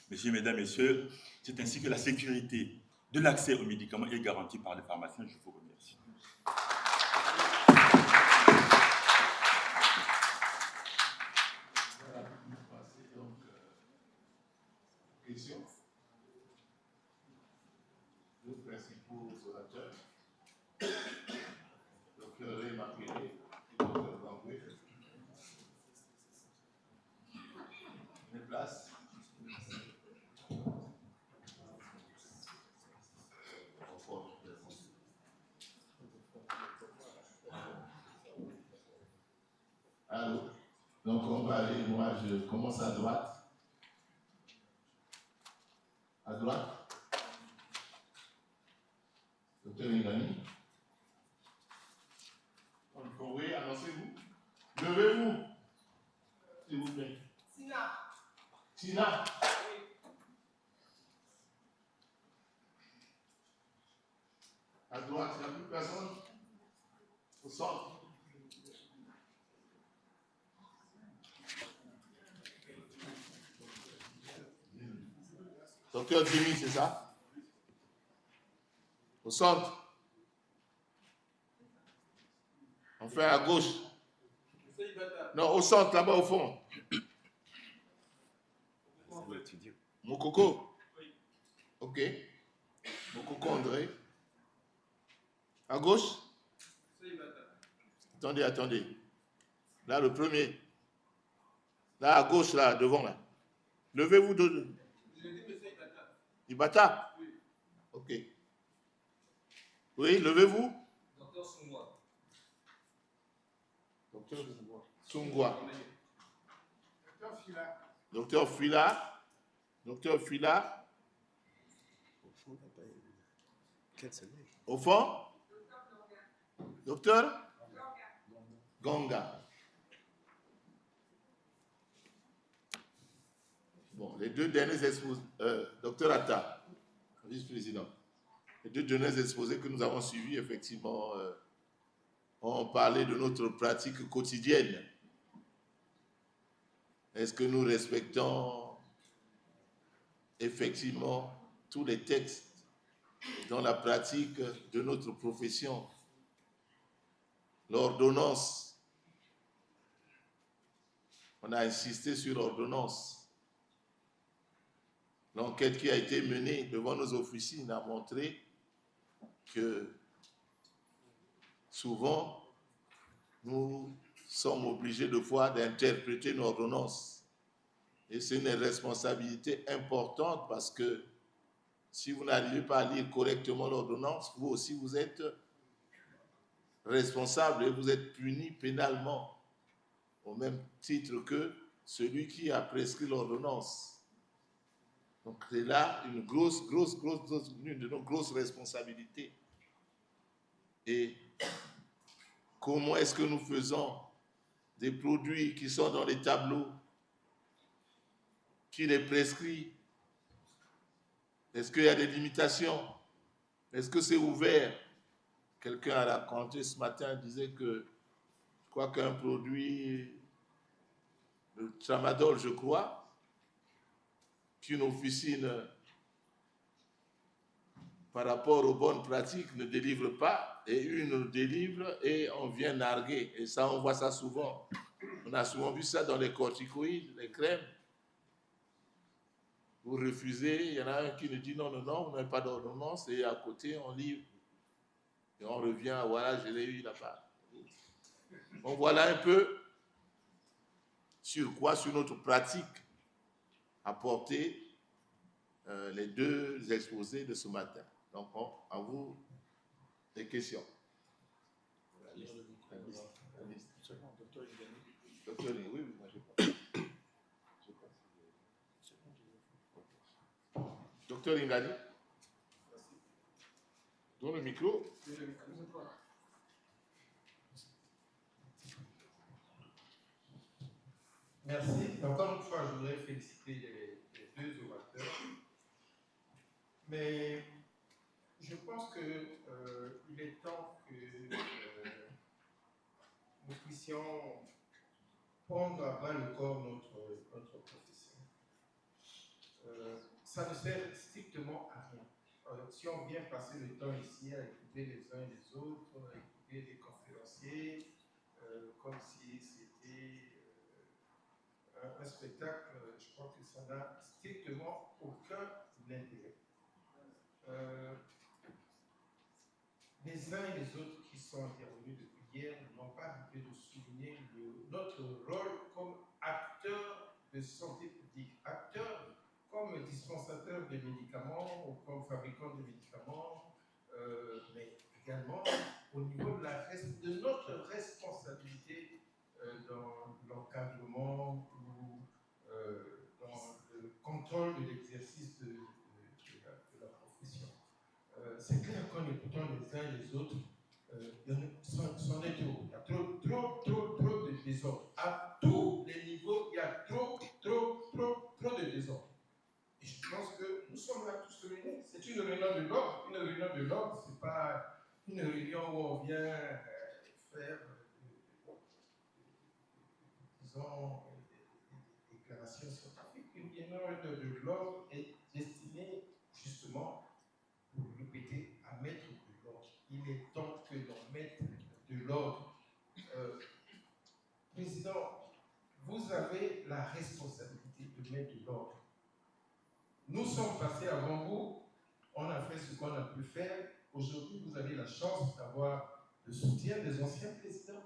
Messieurs, mesdames, messieurs, c'est ainsi que la sécurité de l'accès aux médicaments est garantie par les pharmaciens. Je vous remercie. Questions? Nos principaux orateurs, Dr. Ray Makele et Dr. Gangwe. Les places. Allô? Donc on va aller, moi je commence à droite. À droite. Docteur Ingani. Oui, annoncez-vous. Levez-vous. S'il vous plaît. Tina. À droite, il n'y a plus personne. Au centre. Docteur Jimmy, c'est ça? Au centre. Enfin, à gauche. Non, au centre, là-bas au fond. Mokoko. Ok. Mokoko André. À gauche. Attendez. Là, le premier. Là, à gauche, là, devant, là. Levez-vous de... Ibata? Oui. Ok. Oui, levez-vous. Docteur Sungwa. Docteur Sungwa. Docteur Fila. Docteur Fila. Au fond? Docteur Gonga. Bon, les deux derniers exposés, Docteur Atta, vice-président, les deux derniers exposés que nous avons suivis, effectivement, ont parlé de notre pratique quotidienne. Est-ce que nous respectons effectivement tous les textes dans la pratique de notre profession. L'ordonnance, on a insisté sur l'ordonnance. L'enquête qui a été menée devant nos officines a montré que souvent, nous sommes obligés de fois d'interpréter une ordonnance. Et c'est une responsabilité importante parce que si vous n'arrivez pas à lire correctement l'ordonnance, vous aussi vous êtes responsable et vous êtes puni pénalement au même titre que celui qui a prescrit l'ordonnance. Donc c'est là une une de nos grosses responsabilités. Et comment est-ce que nous faisons des produits qui sont dans les tableaux, qui les prescrit? Est-ce qu'il y a des limitations? Est-ce que c'est ouvert? Quelqu'un a raconté ce matin, disait que je crois qu'un produit, le tramadol, je crois, qu'une officine, par rapport aux bonnes pratiques, ne délivre pas, et une délivre et on vient narguer. Et ça, on voit ça souvent. On a souvent vu ça dans les corticoïdes, les crèmes. Vous refusez, il y en a un qui nous dit non, non, non, vous n'avez pas d'ordonnance, et à côté, on livre. Et on revient, voilà, je l'ai eu là-bas. On voit là un peu sur quoi, sur notre pratique, apporter les deux exposés de ce matin. Donc, à vous, des questions. Docteur, oui, moi je pense. Docteur Ingani. Dans le micro. Merci. Encore une fois, je voudrais féliciter les deux orateurs. Mais je pense qu'il est temps que nous puissions prendre à bras le corps notre profession. Ça ne sert strictement à rien. Si on vient passer le temps ici à écouter les uns et les autres, à écouter les conférenciers, comme si c'était un spectacle, je crois que ça n'a strictement aucun intérêt. Les uns et les autres qui sont intervenus depuis hier n'ont pas arrêté de souligner notre rôle comme acteur de santé publique, acteur comme dispensateur de médicaments ou comme fabricant de médicaments, mais également au niveau de notre responsabilité dans l'encadrement ou dans le contrôle de l'exercice de la profession. C'est clair qu'en écoutant les uns et les autres, c'en est trop. Il y a trop de désordre. À tous les niveaux, il y a trop de désordre. Et je pense que nous sommes là tous réunis. C'est une réunion de l'ordre. Une réunion de l'ordre, ce n'est pas une réunion où on vient faire, disons, des déclarations scientifiques. Une réunion de l'ordre est destinée justement, pour le répéter, à mettre de l'ordre. Il est temps que l'on mette de l'ordre. Président, vous avez la responsabilité de mettre de l'ordre. Nous sommes passés avant vous, on a fait ce qu'on a pu faire. Aujourd'hui, vous avez la chance d'avoir le soutien des anciens présidents,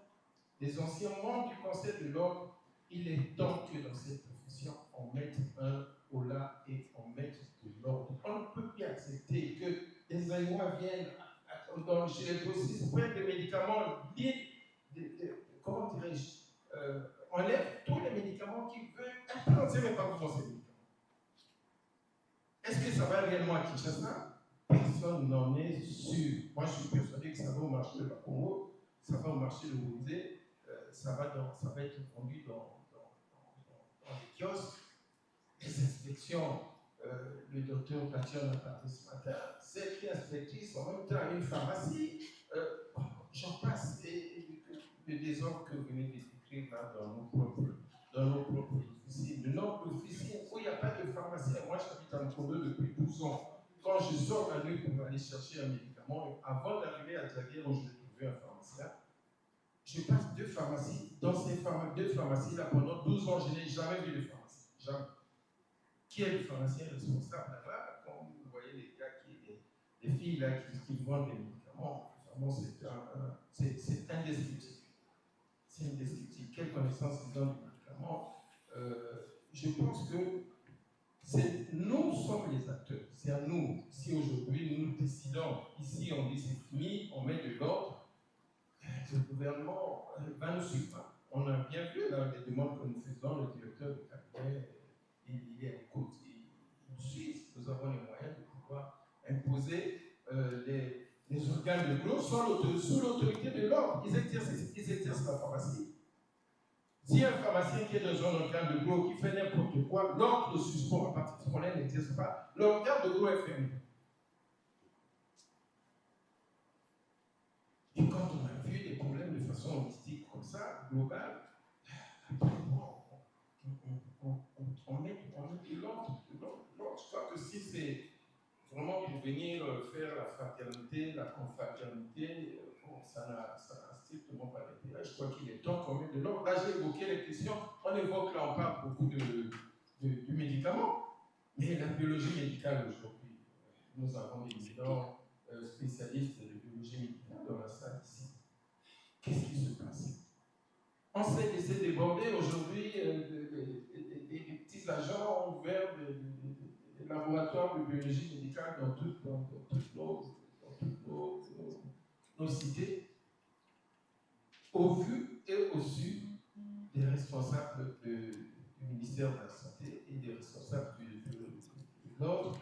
des anciens membres du Conseil de l'ordre. Il est temps que dans cette profession, on mette un holà et on mette de l'ordre. On ne peut plus accepter que les Aïmois viennent chez les grossistes, prennent des médicaments, comment dirais-je, enlèvent tous les médicaments qu'ils veulent. Après, on ne sait même pas comment c'est. Est-ce que ça va réellement à Kinshasa? Personne n'en est sûr. Moi, je suis persuadé que ça va au marché de la Congo, ça va au marché de Bouzé, ça va être vendu dans les kiosques. Les inspections, le docteur Tatiana a parlé ce matin, celles qui inspectrices en même temps à une pharmacie, j'en passe, et le désordre que vous venez de décrire là dans nos propres officines, de nombreuses officines où il n'y a pas de pharmacien. Moi, j'habite à Nkondo depuis 12 ans. Quand je sors la nuit pour aller chercher un médicament, et avant d'arriver à Zaguer où je vais trouver un pharmacien, je passe deux pharmacies. Dans ces deux pharmacies-là, pendant 12 ans, je n'ai jamais vu de pharmacie. Jamais. Qui est le pharmacien responsable là-bas? Quand vous voyez les gars, les filles là, qui vendent des médicaments, vraiment, c'est indescriptible. C'est indescriptible. Quelle connaissance ils ont des médicaments? Je pense que nous sommes les acteurs. C'est à nous. Si aujourd'hui nous décidons, ici on dit c'est fini, on met de l'ordre, le gouvernement va nous suivre. On a bien vu là, les demandes que nous faisons, le directeur de cabinet, il est à l'écoute, il nous suit. Nous avons les moyens de pouvoir imposer les organes de l'eau sous l'autorité de l'ordre. Ils exercent la pharmacie. Si un pharmacien qui est dans un organe de gros qui fait n'importe quoi, l'ordre le suspend à partir de ce moment-là n'existe pas. L'organe de gros est fermé. Et quand on a vu des problèmes de façon holistique comme ça, globale, on met de l'ordre. Je crois que si c'est vraiment pour venir faire la fraternité, la confraternité, ça n'a strictement pas d'intérêt. Je crois qu'il est temps qu'on mette de l'ordre. Là, j'ai évoqué les questions. On évoque, là, on parle beaucoup du médicament, mais la biologie médicale aujourd'hui, nous avons des éminents spécialistes de biologie médicale dans la salle ici. Qu'est-ce qui se passe? On s'est laissé déborder aujourd'hui, des petits agents ont ouvert des laboratoires de biologie médicale dans toutes nos cités, au vu et au su des responsables du ministère de la Santé et des responsables de l'ordre,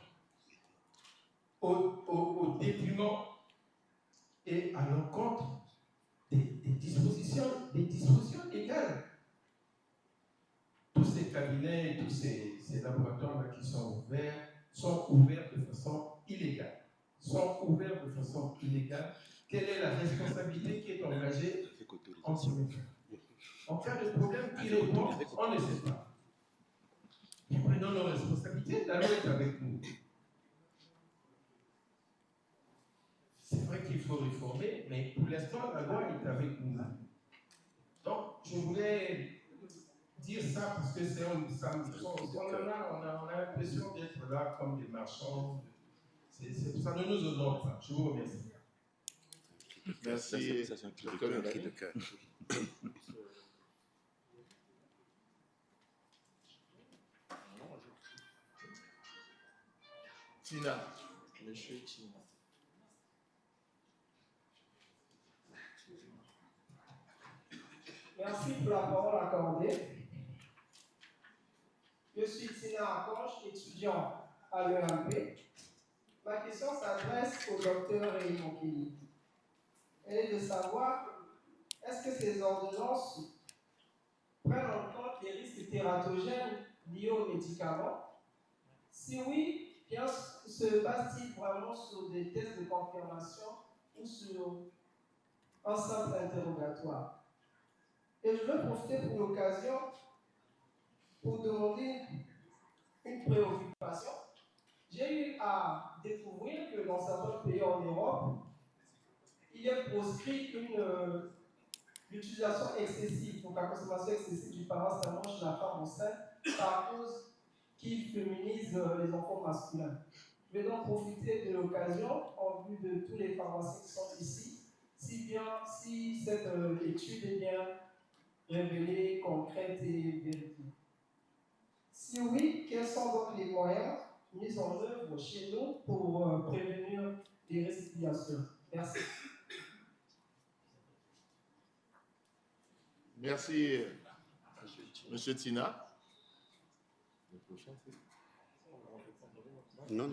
au détriment et à l'encontre des dispositions légales. Tous ces cabinets, tous ces laboratoires-là qui sont ouverts de façon illégale. Quelle est la responsabilité qui est engagée en ce moment? En cas de problème, qui répond? On ne sait pas. Mais prenons nos responsabilités, la loi est avec nous. C'est vrai qu'il faut réformer, mais pour l'instant, la loi est avec nous. Donc, je voulais dire ça parce que on a l'impression d'être là comme des marchands. Ça ne nous honore pas. Je vous remercie. Merci. Ça, c'est un cri de cœur. Tina, monsieur Tina. Merci pour la parole accordée. Je suis Tina Akonche, étudiant à l'EMP. Ma question s'adresse au docteur Raymond Kelly. Elle est de savoir, est-ce que ces ordonnances prennent en compte les risques tératogènes liés aux médicaments? Si oui, bien se base-t-il vraiment sur des tests de confirmation ou sur un simple interrogatoire? Et je veux profiter pour l'occasion pour demander une préoccupation. J'ai eu à découvrir que dans certains pays en Europe, il est proscrit l'utilisation excessive, donc la consommation excessive du paracétamol chez la femme enceinte par cause qu'il féminise les enfants masculins. Je vais donc profiter de l'occasion, en vue de tous les pharmaciens qui sont ici, si cette étude est bien révélée, concrète et vérifiée. Si oui, quels sont donc les moyens mis en œuvre chez nous pour prévenir les risques bien sûr? Merci. Merci, monsieur Tina. Non.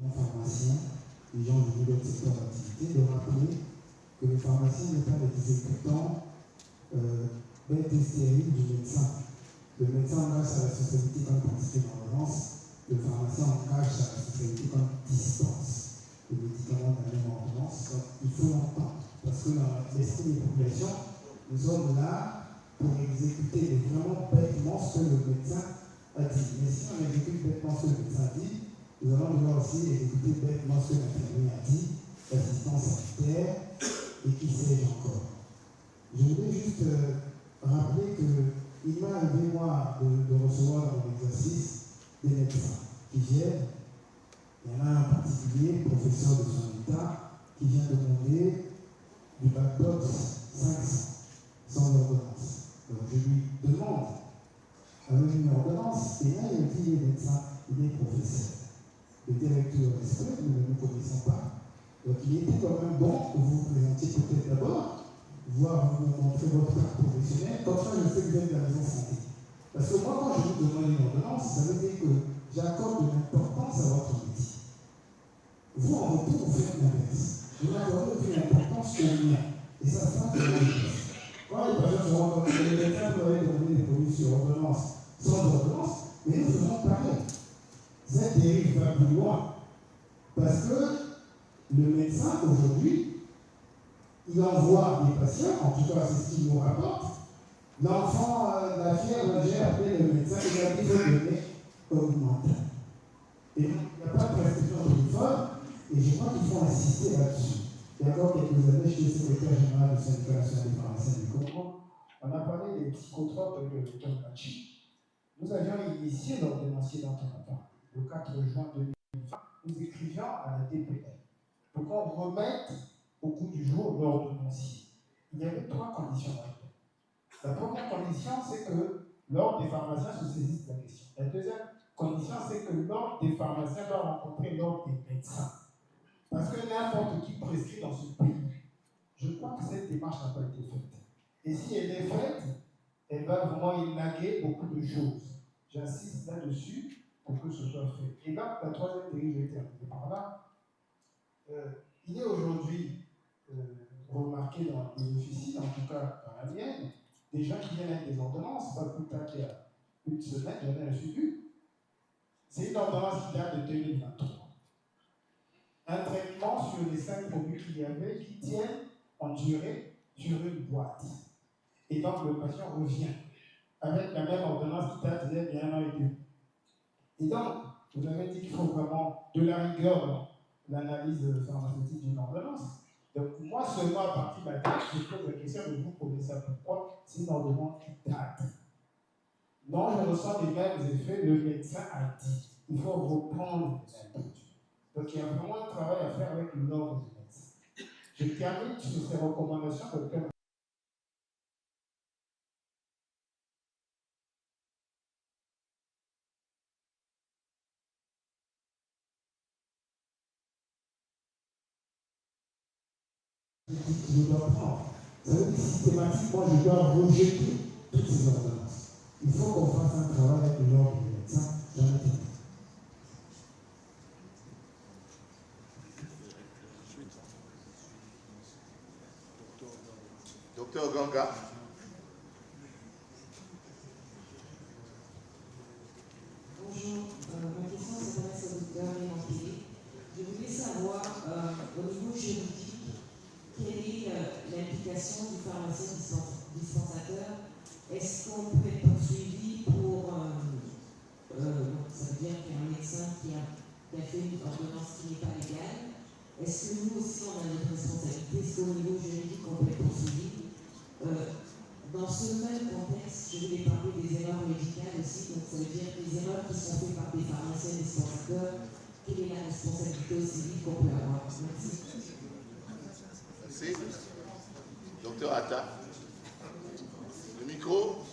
non-pharmaciens, les gens de d'autres secteurs d'activité, de rappeler que le pharmacien n'est pas l'exécutant bête et stérile du médecin. Le médecin engage sa responsabilité quand il prescrit une ordonnance, le pharmacien engage sa responsabilité quand il dispense le médicament de la même ordonnance. Donc il faut l'entendre, parce que dans l'esprit des populations, nous sommes là pour exécuter vraiment bêtement ce que le médecin a dit. Mais si on exécute bêtement ce que le médecin a dit, nous allons devoir aussi exécuter bêtement ce que l'infirmier a dit, l'assistance sanitaire et qui sais-je encore. Je voulais juste rappeler qu'il m'a arrivé, moi, de recevoir dans mon exercice des médecins qui viennent. Il y en a un en particulier, professeur de son état, qui vient demander du bac box 500 sans ordonnance. Donc je lui demande avec une ordonnance, et là il me dit il est médecin, il est professeur. Le directeur reste, nous ne nous connaissons pas. Donc il était quand même bon que vous vous présentiez peut-être d'abord, voir vous montrer votre parcours professionnel, comme ça je sais que vous êtes de la maison santé. Parce que moi, quand je vous demande une ordonnance, ça veut dire que j'accorde de l'importance à votre métier. Vous, en retour, vous faites l'inverse. Vous accordez aucune importance au mien. Et ça se passe de l'inverse. Quand les patients sont rencontrés, les médecins peuvent donner des produits sur ordonnance, sans ordonnance, mais nous faisons pareil. Cette dérive va plus loin. Parce que le médecin, aujourd'hui, il envoie des patients, en tout cas c'est ce qu'il nous rapporte. L'enfant, la fièvre, j'ai appelé le médecin, il a dit de donner augmentant. Et donc, il n'y a pas de prescription au téléphone, et je crois qu'il faut insister là-dessus. Il y a encore quelques années, je suis secrétaire général du syndicat national des pharmaciens du Congo. On a parlé des psychotropes de Tomachi. Nous avions initié l'ordonnancier dans ton rapport. Le 4 juin 2020, nous écrivions à la DPL pour qu'on remette au goût du jour l'ordonnancier. Il y avait 3 conditions. La première condition, c'est que l'ordre des pharmaciens se saisisse de la question. La deuxième condition, c'est que l'ordre des pharmaciens doit rencontrer l'ordre des médecins. Parce que n'importe qui prescrit dans ce pays. Je crois que cette démarche n'a pas été faite. Et si elle est faite, elle va vraiment élaguer beaucoup de choses. J'insiste là-dessus pour que ce soit fait. Et là, la troisième dérive, je vais terminer par là. Il est aujourd'hui remarqué dans les officines, en tout cas dans la mienne, des gens qui viennent avec des ordonnances, pas plus tard qu'il y a une semaine, j'en ai reçu une. C'est une ordonnance qui date de 2023. Un traitement sur les 5 produits qu'il y avait qui tiennent en durée sur une boîte. Et donc le patient revient avec la même ordonnance qui date d'il y a 1 an et demi. Et donc, vous avez dit qu'il faut vraiment de la rigueur dans l'analyse pharmaceutique d'une ordonnance. Donc, moi seulement à partir de la date, je pose la question de vous connaissez pourquoi c'est une ordonnance qui date. Non, je ressens les mêmes effets, le médecin a dit. Il faut reprendre les inputs. Donc, il y a vraiment un travail à faire avec l'ordre du médecin. Je termine sur ces recommandations de faire. Je dois prendre. Ça veut dire systématiquement, je dois rejeter toutes ces ordonnances. Il faut qu'on fasse un travail avec l'ordre du médecin. J'en ai terminé. Docteur Ganga. Bonjour, ma question s'adresse au docteur Lénampé. Je voulais savoir, au niveau juridique, quelle est l'implication du pharmacien dispensateur? Est-ce qu'on peut être poursuivi pour. Ça veut dire qu'il y a un médecin qui a fait une ordonnance qui n'est pas légale. Est-ce que nous aussi on a notre responsabilité? Est-ce qu'au niveau juridique on peut être poursuivi? Dans ce même contexte, je voulais parler des erreurs médicales aussi. Donc ça veut dire des erreurs qui sont faites par des pharmaciens dispensateurs. Quelle est la responsabilité au civil qu'on peut avoir? Merci. Merci. Docteur Atta. Le micro.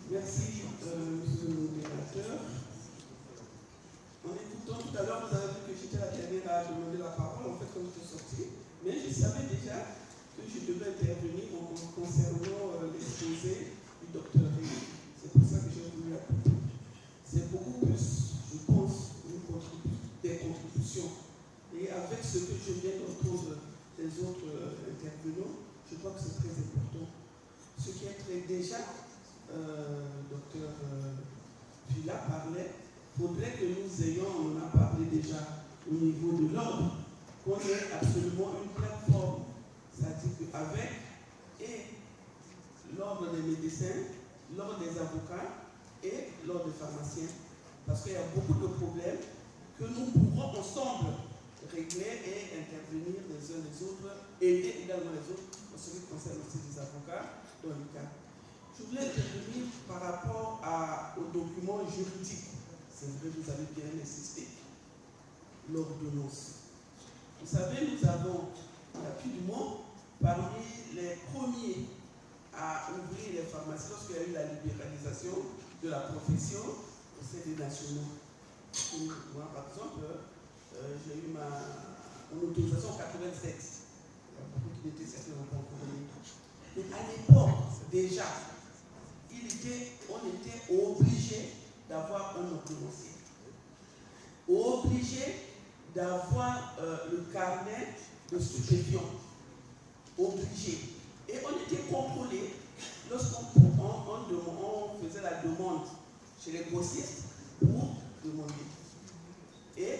Merci, monsieur le modérateur. En écoutant tout à l'heure, vous avez vu que j'étais la dernière à demander la parole, en fait, quand j'étais sorti. Mais je savais déjà Je crois que c'est très important. Ce qui est très déjà, docteur Villa parlait, il faudrait que nous ayons, on en a parlé déjà au niveau de l'ordre, qu'on ait absolument une plateforme. C'est-à-dire qu'avec l'ordre des médecins, l'ordre des avocats et l'ordre des pharmaciens, parce qu'il y a beaucoup de problèmes que nous pourrons ensemble régler et intervenir les uns les autres, aider également les autres, en ce qui concerne aussi les avocats dans le cas. Je voulais intervenir par rapport aux documents juridiques. C'est vrai, vous avez bien insisté. L'ordonnance. Vous savez, nous avons rapidement, parmi les premiers à ouvrir les pharmacies, lorsqu'il y a eu la libéralisation de la profession au sein des nationaux. Moi, par exemple, j'ai eu mon autorisation en 87. Il y a beaucoup qui étaient certainement pas encore connus. Mais à l'époque, déjà, on était obligé d'avoir un ordonnancier. Obligé d'avoir le carnet de stupéfiants. Obligé. Et on était contrôlé lorsqu'on faisait la demande chez les grossistes pour demander. Et,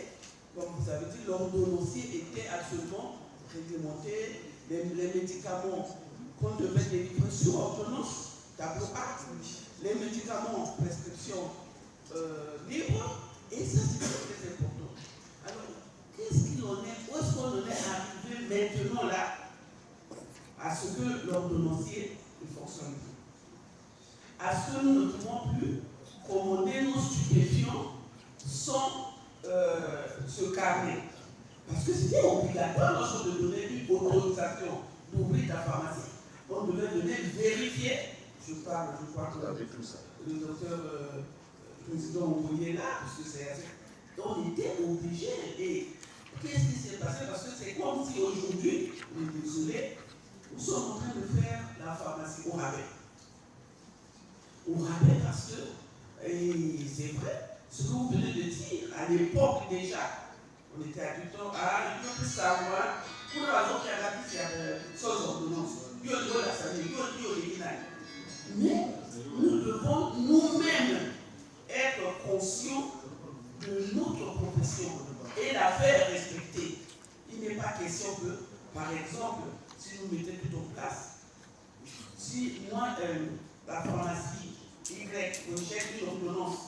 comme vous avez dit, l'ordonnancier était absolument réglementé. Les médicaments qu'on devait délivrer sur ordonnance, tableau acte, les médicaments en prescription libre, et ça c'est très important. Alors, qu'est-ce qu'il en est, où est-ce qu'on en est arrivé maintenant là, à ce que l'ordonnancier ne fonctionne plus, à ce que nous ne pouvons plus commander nos stupéfiants sans ce carnet. Parce que c'était obligatoire lorsqu'on devait donner une autorisation d'ouvrir ta pharmacie. On devait donner vérifier. Je crois que le docteur président Oboye est là, parce que on était obligé. Et qu'est-ce qui s'est passé? Parce que c'est comme si aujourd'hui, on est désolé, nous sommes en train de faire la pharmacie au rabais. Au rabais parce que, et c'est vrai, ce que vous venez de dire, à l'époque déjà, on était à du temps, il faut plus savoir, pour la raison qu'il y a la vie, sans ordonnance, mais nous devons nous-mêmes être conscients de notre profession et la faire respecter. Il n'est pas question que, par exemple, si nous mettons tout en place, si moi, la pharmacie Y rejette une ordonnance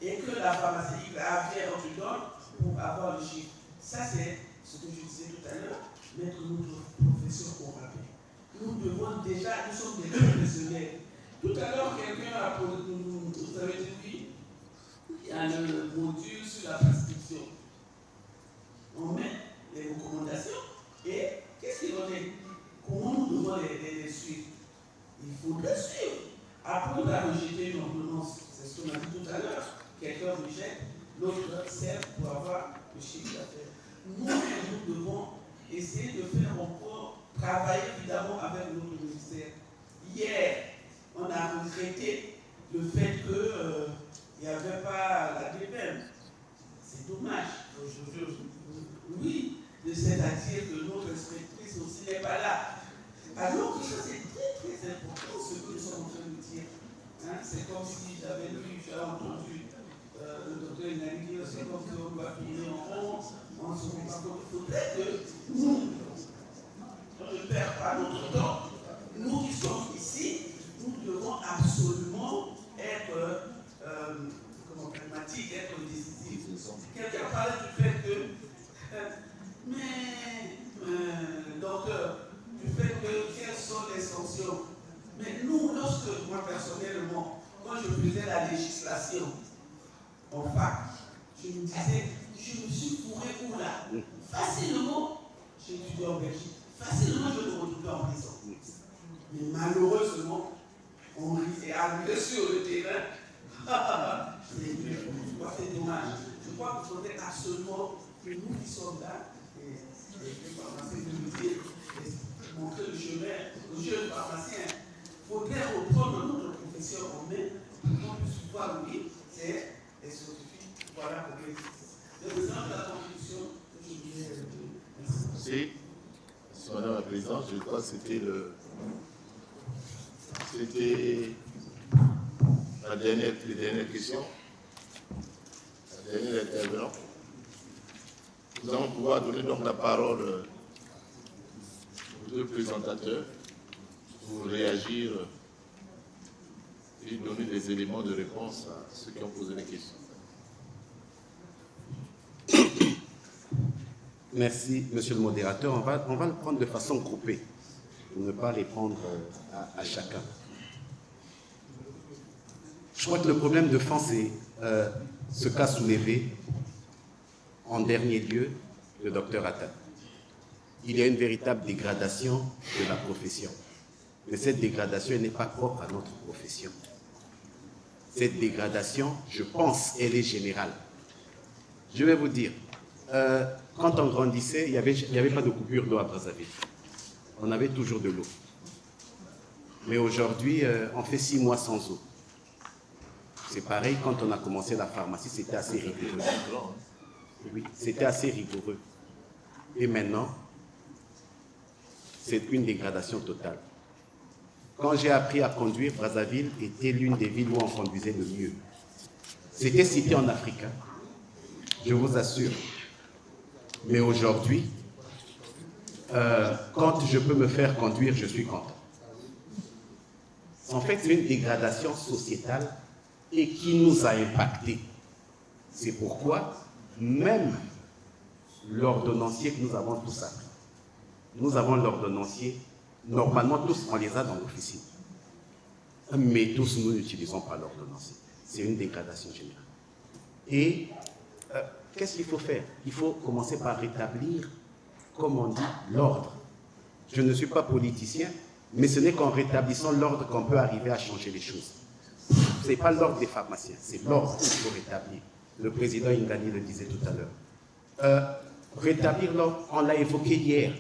et que la pharmacie Y a bien un donne pour avoir le chiffre, ça c'est ce que je disais tout à l'heure, mettre notre profession au rabais. Nous devons déjà, nous sommes des professionnels. Tout à l'heure, quelqu'un a posé, vous avez dit oui, il y a le module sur la prescription. On met les recommandations et qu'est-ce qu'il en est? Comment nous devons les suivre? Il faut les suivre. Après, on a rejeté une ordonnance, c'est ce qu'on a dit tout à l'heure. Quelqu'un rejette, l'autre sert pour avoir le chiffre d'affaires. Nous devons essayer de faire encore travailler évidemment avec notre ministère. Hier, on a regretté le fait qu'il n'y avait pas la DPM. C'est dommage. Oui, c'est-à-dire que notre inspectrice aussi n'est pas là. Alors que ça, c'est très très important ce que nous sommes en train de dire. Hein? C'est comme si j'avais entendu le docteur Inani dire c'est comme si on va finir en rond, on se rend pas compte. Il faudrait que nous, on ne perd pas notre temps. Nous qui sommes ici, nous devons absolument être pragmatiques, être décisifs. Quelqu'un parlait du fait que, docteur, du fait que quelles sont les sanctions. Mais nous, lorsque, moi personnellement, quand je faisais la législation en fac, je me disais, je me suis fourré où là? Facilement, j'ai étudié en Belgique, facilement je me retrouvais en prison. Mais malheureusement, on est arrivé sur le terrain. C'est dommage. Je crois qu'il faudrait absolument que nous qui sommes là, les pharmaciens de dire, montrer le chemin aux jeunes pharmaciens. Il faudrait reprendre notre profession en main pour qu'on puisse voir, oui, c'est des scientifiques. Voilà pour les. Le président de la contribution, je voulais. Merci. Madame la Présidente. Président. Je crois que c'était la dernière question, la dernière intervenant. Nous allons pouvoir donner donc la parole aux deux présentateurs pour réagir et donner des éléments de réponse à ceux qui ont posé les questions. Merci, monsieur le modérateur. On va le prendre de façon groupée, pour ne pas répondre à chacun. Je crois que le problème de fond, c'est ce qu'a soulevé en dernier lieu le docteur Attal. Il y a une véritable dégradation de la profession. Mais cette dégradation n'est pas propre à notre profession. Cette dégradation, je pense, elle est générale. Je vais vous dire, quand on grandissait, il n'y avait pas de coupure d'eau à Brazzaville. On avait toujours de l'eau. Mais aujourd'hui, on fait 6 mois sans eau. C'est pareil, quand on a commencé la pharmacie, c'était assez rigoureux. Oui, c'était assez rigoureux. Et maintenant, c'est une dégradation totale. Quand j'ai appris à conduire, Brazzaville était l'une des villes où on conduisait le mieux. C'était cité en Afrique, hein, je vous assure. Mais aujourd'hui, quand je peux me faire conduire, je suis content. En fait, c'est une dégradation sociétale et qui nous a impactés. C'est pourquoi, même l'ordonnancier que nous avons tous appris, nous avons l'ordonnancier, normalement tous, on les a dans l'officine. Mais tous, nous n'utilisons pas l'ordonnancier. C'est une dégradation générale. Et qu'est-ce qu'il faut faire? Il faut commencer par rétablir, comme on dit, l'ordre. Je ne suis pas politicien, mais ce n'est qu'en rétablissant l'ordre qu'on peut arriver à changer les choses. Ce n'est pas l'ordre des pharmaciens, c'est l'ordre qu'il faut rétablir. Le président Ingani le disait tout à l'heure. Rétablir l'ordre, on l'a évoqué hier,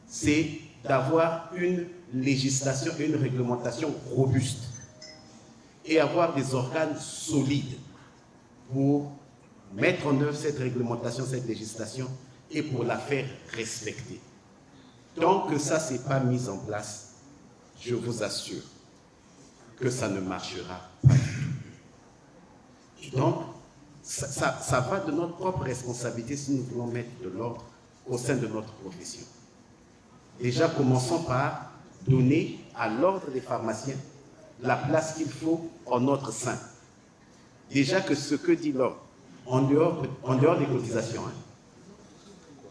c'est d'avoir une législation et une réglementation robuste et avoir des organes solides pour mettre en œuvre cette réglementation, cette législation et pour la faire respecter. Tant que ça n'est pas mis en place, je vous assure que ça ne marchera pas du tout. Et donc, ça va de notre propre responsabilité si nous voulons mettre de l'ordre au sein de notre profession. Déjà, commençons par donner à l'ordre des pharmaciens la place qu'il faut en notre sein. Déjà que ce que dit l'ordre, en dehors des cotisations, hein,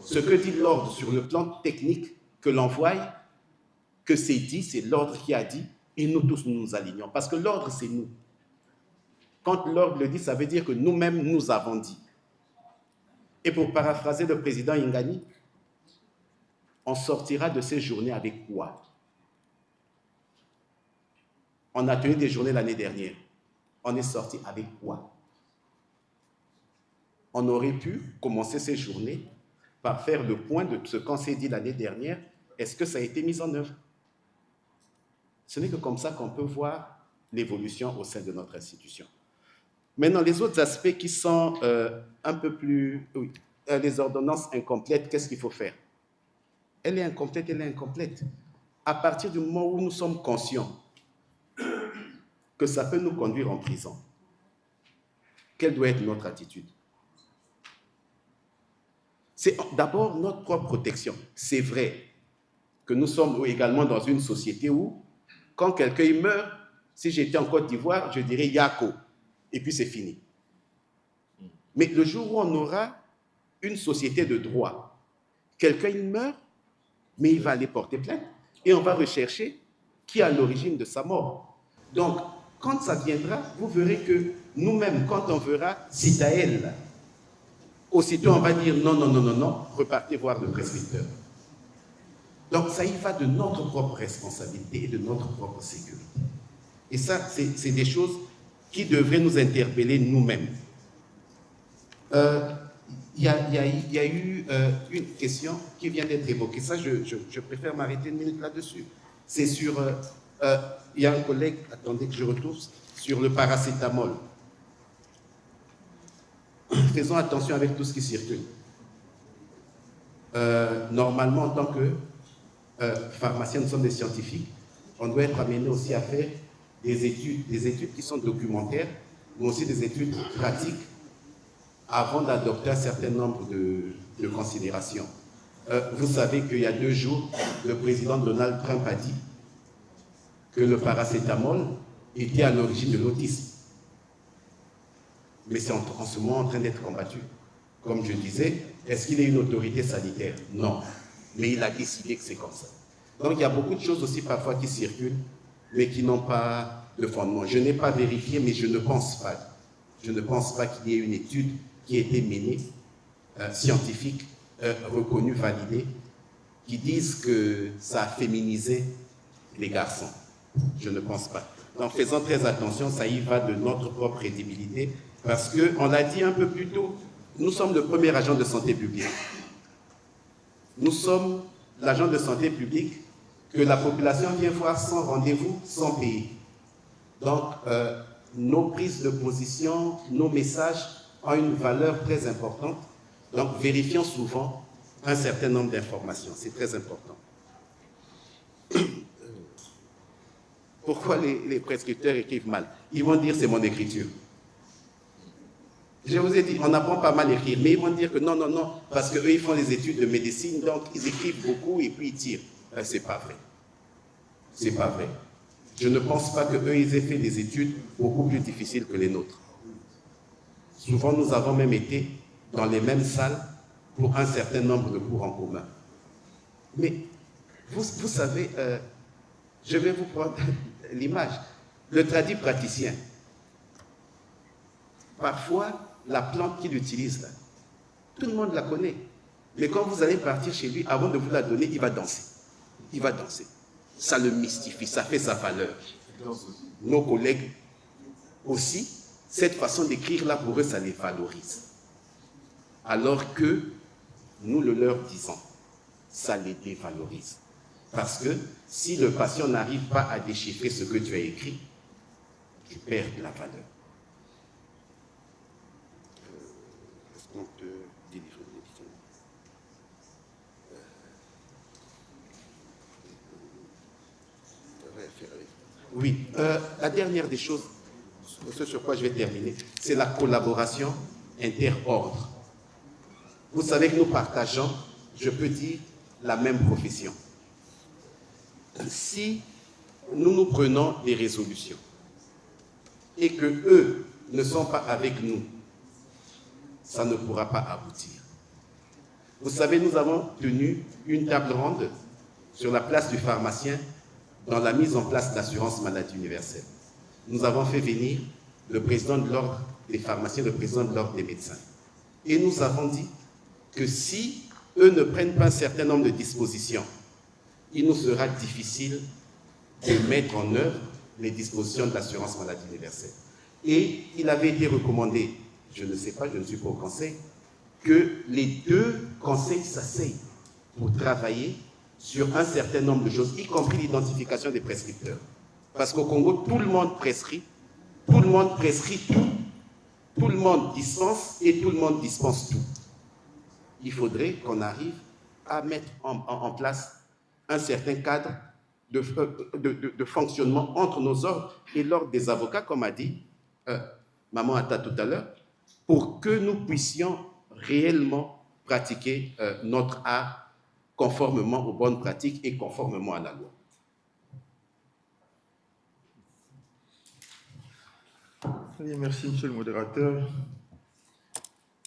ce que dit l'ordre sur le plan technique que l'on voit, que c'est dit, c'est l'ordre qui a dit, et nous tous nous nous alignons. Parce que l'ordre, c'est nous. Quand l'ordre le dit, ça veut dire que nous-mêmes, nous avons dit. Et pour paraphraser le président Ingani, on sortira de ces journées avec quoi? On a tenu des journées l'année dernière. On est sorti avec quoi? On aurait pu commencer ces journées par faire le point de ce qu'on s'est dit l'année dernière. Est-ce que ça a été mis en œuvre? Ce n'est que comme ça qu'on peut voir l'évolution au sein de notre institution. Maintenant, les autres aspects qui sont un peu plus... Oui, les ordonnances incomplètes, qu'est-ce qu'il faut faire? Elle est incomplète, elle est incomplète. À partir du moment où nous sommes conscients que ça peut nous conduire en prison, quelle doit être notre attitude? C'est d'abord notre propre protection. C'est vrai que nous sommes également dans une société où, quand quelqu'un meurt, si j'étais en Côte d'Ivoire, je dirais Yako, et puis c'est fini. Mais le jour où on aura une société de droit, quelqu'un meurt, mais il va aller porter plainte, et on va rechercher qui est à l'origine de sa mort. Donc, quand ça viendra, vous verrez que nous-mêmes, quand on verra Citaël, aussitôt on va dire non, non, non, non, non, repartez voir le prescripteur. Donc ça y va de notre propre responsabilité et de notre propre sécurité. Et ça, c'est des choses qui devraient nous interpeller nous-mêmes. Il y a eu une question qui vient d'être évoquée. Ça, je préfère m'arrêter une minute là-dessus. C'est sur... il y a un collègue, attendez que je retrouve, sur le paracétamol. Faisons attention avec tout ce qui circule. Normalement, en tant que pharmaciens, nous sommes des scientifiques, on doit être amené aussi à faire des études qui sont documentaires, mais aussi des études pratiques avant d'adopter un certain nombre de considérations. Vous savez qu'il y a 2 jours, le président Donald Trump a dit que le paracétamol était à l'origine de l'autisme. Mais c'est en ce moment en train d'être combattu. Comme je disais, est-ce qu'il est une autorité sanitaire? Non. Mais il a décidé que c'est comme ça. Donc il y a beaucoup de choses aussi parfois qui circulent, mais qui n'ont pas de fondement. Je n'ai pas vérifié, mais je ne pense pas. Je ne pense pas qu'il y ait une étude qui a été menée, scientifique, reconnue, validée, qui dise que ça a féminisé les garçons. Je ne pense pas. Donc faisons très attention, ça y va de notre propre crédibilité, parce qu'on l'a dit un peu plus tôt, nous sommes le premier agent de santé publique. Nous sommes l'agent de santé publique que la population vient voir sans rendez-vous, sans payer. Donc, nos prises de position, nos messages ont une valeur très importante. Donc, vérifions souvent un certain nombre d'informations. C'est très important. Pourquoi les prescripteurs écrivent mal? Ils vont dire c'est mon écriture. Je vous ai dit, on n'apprend pas mal à écrire, mais ils vont dire que non, non, non, parce qu'eux, ils font les études de médecine, donc ils écrivent beaucoup et puis ils tirent. C'est pas vrai. C'est pas vrai. Je ne pense pas qu'eux, ils aient fait des études beaucoup plus difficiles que les nôtres. Souvent, nous avons même été dans les mêmes salles pour un certain nombre de cours en commun. Mais, vous savez, je vais vous prendre l'image. Le tradit praticien, parfois, la plante qu'il utilise là, tout le monde la connaît. Mais quand vous allez partir chez lui, avant de vous la donner, il va danser. Il va danser. Ça le mystifie, ça fait sa valeur. Nos collègues aussi, cette façon d'écrire là, pour eux, ça les valorise. Alors que nous le leur disons, ça les dévalorise. Parce que si le patient n'arrive pas à déchiffrer ce que tu as écrit, tu perds de la valeur. Est-ce qu'on peut délivrer le médicament? Oui, la dernière des choses, ce sur quoi je vais terminer, c'est la collaboration inter-ordre. Vous savez que nous partageons, je peux dire, la même profession. Si nous prenons des résolutions et que eux ne sont pas avec nous, ça ne pourra pas aboutir. Vous savez, nous avons tenu une table ronde sur la place du pharmacien dans la mise en place de l'assurance maladie universelle. Nous avons fait venir le président de l'ordre des pharmaciens, le président de l'ordre des médecins. Et nous avons dit que si eux ne prennent pas un certain nombre de dispositions, il nous sera difficile de mettre en œuvre les dispositions de l'assurance maladie universelle. Et il avait été recommandé, je ne sais pas, je ne suis pas au conseil, que les 2 conseils s'asseyent pour travailler sur un certain nombre de choses, y compris l'identification des prescripteurs. Parce qu'au Congo, tout le monde prescrit tout, tout le monde dispense et tout le monde dispense tout. Il faudrait qu'on arrive à mettre en place un certain cadre de fonctionnement entre nos ordres et l'ordre des avocats, comme a dit Maman Atta tout à l'heure, pour que nous puissions réellement pratiquer notre art conformément aux bonnes pratiques et conformément à la loi. Oui, merci, monsieur le modérateur.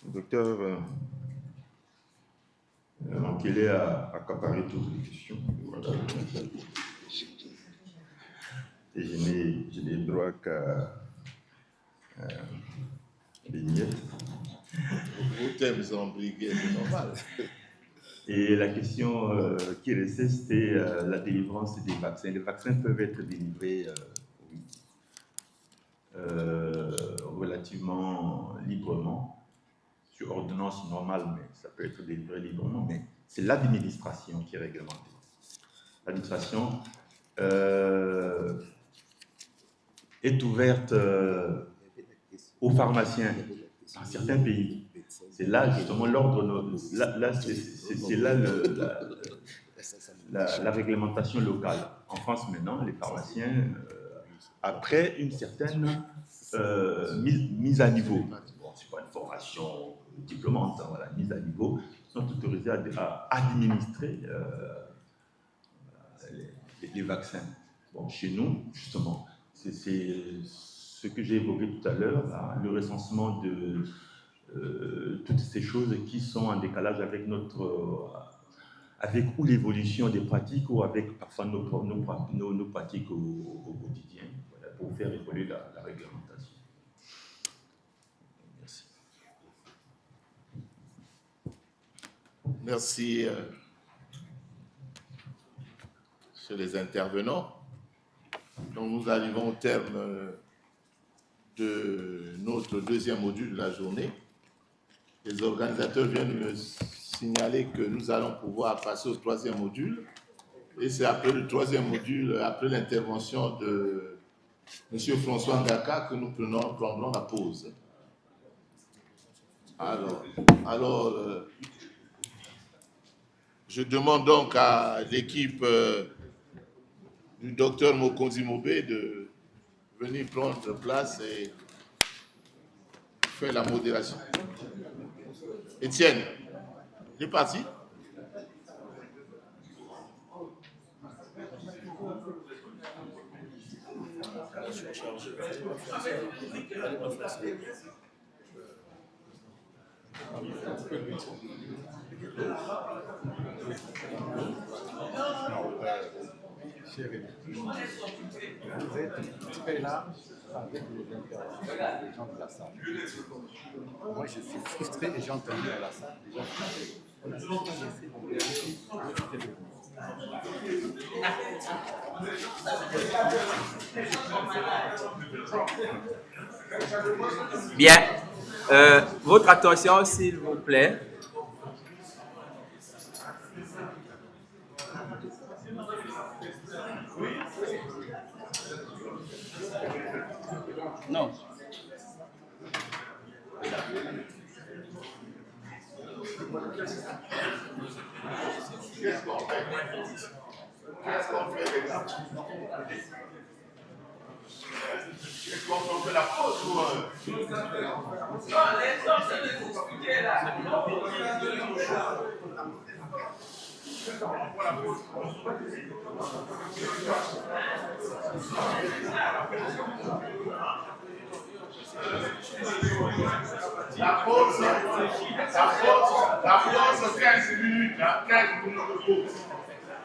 Le docteur Mankele a accaparé toutes les questions. Voilà. Et je n'ai droit qu'à des miettes. Vos thèmes sont brigués, c'est normal. Et la question qui restait, c'était la délivrance des vaccins. Les vaccins peuvent être délivrés relativement librement, sur ordonnance normale, mais ça peut être délivré librement, mais c'est l'administration qui est réglementée. L'administration est ouverte aux pharmaciens dans certains pays. C'est là justement l'ordre, c'est là la réglementation locale. En France, maintenant, les pharmaciens, après une certaine mise à niveau, bon, ce n'est pas une formation diplômante, hein, voilà, mise à niveau, sont autorisés à administrer les vaccins. Bon, chez nous, justement, c'est ce que j'ai évoqué tout à l'heure, le recensement de toutes ces choses qui sont en décalage avec avec l'évolution des pratiques ou avec parfois nos pratiques au quotidien, voilà, pour faire évoluer la réglementation. Merci. Merci, sur les intervenants. Donc nous arrivons au terme de notre deuxième module de la journée. Les organisateurs viennent me signaler que nous allons pouvoir passer au troisième module. Et c'est après le troisième module, après l'intervention de M. François Ngaka, que nous prendrons la pause. Alors je demande donc à l'équipe du docteur Mokonzi Mobé de venir prendre place et faire la modération. Étienne, il est parti? Chérie, vous êtes là avec les interventions des gens de la salle. Moi, je suis frustré et j'ai entendu à la salle des gens frustrés. On a souvent laissé mon vérifier de vous. Bien. Votre attention, s'il vous plaît. Non. Qu'est-ce qu'on fait? Qu'est-ce qu'on fait, les gars? Est-ce qu'on fait la pause ou... Non, les gens, c'est de vous expliquer là. La pause, 15 minutes, hein, 15 minutes de pause.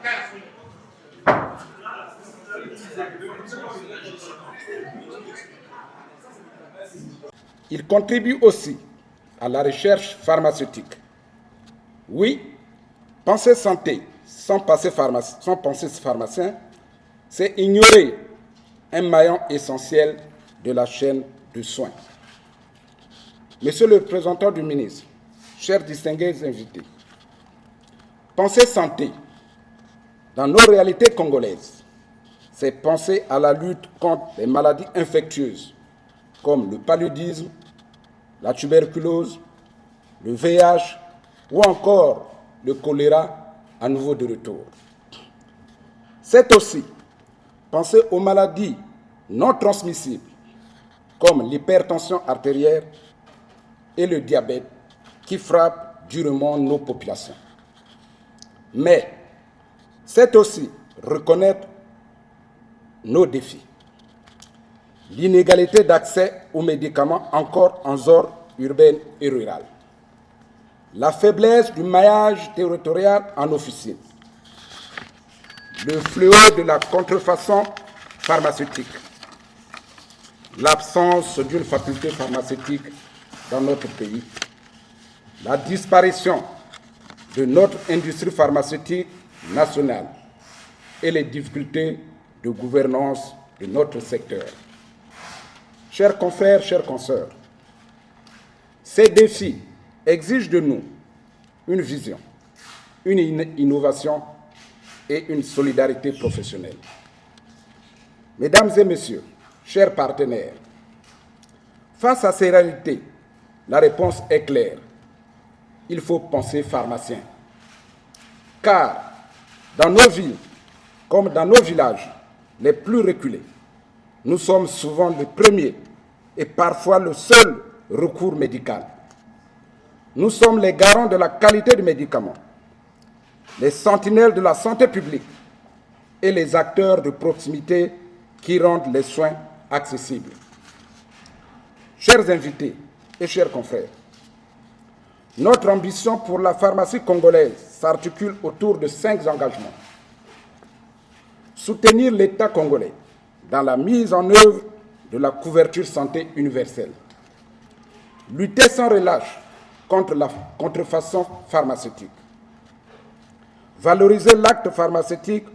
15 minutes. Il contribue aussi à la recherche pharmaceutique. Oui, penser santé sans penser pharmacien, c'est ignorer un maillon essentiel de la chaîne de soins. Monsieur le représentant du ministre, chers distingués invités, penser santé dans nos réalités congolaises, c'est penser à la lutte contre les maladies infectieuses comme le paludisme, la tuberculose, le VIH ou encore le choléra à nouveau de retour. C'est aussi penser aux maladies non transmissibles comme l'hypertension artérielle et le diabète qui frappent durement nos populations. Mais c'est aussi reconnaître nos défis. L'inégalité d'accès aux médicaments encore en zone urbaine et rurale. La faiblesse du maillage territorial en officine. Le fléau de la contrefaçon pharmaceutique. L'absence d'une faculté pharmaceutique dans notre pays. La disparition de notre industrie pharmaceutique nationale et les difficultés de gouvernance de notre secteur. Chers confrères, chères consoeurs, ces défis exigent de nous une vision, une innovation et une solidarité professionnelle. Mesdames et messieurs, chers partenaires, face à ces réalités, la réponse est claire. Il faut penser pharmacien. Car Dans nos villes, comme dans nos villages les plus reculés, nous sommes souvent le premier et parfois le seul recours médical. Nous sommes les garants de la qualité du médicament, les sentinelles de la santé publique et les acteurs de proximité qui rendent les soins accessibles. Chers invités et chers confrères, notre ambition pour la pharmacie congolaise s'articule autour de 5 engagements. Soutenir l'État congolais dans la mise en œuvre de la couverture santé universelle. Lutter sans relâche contre la contrefaçon pharmaceutique. Valoriser l'acte pharmaceutique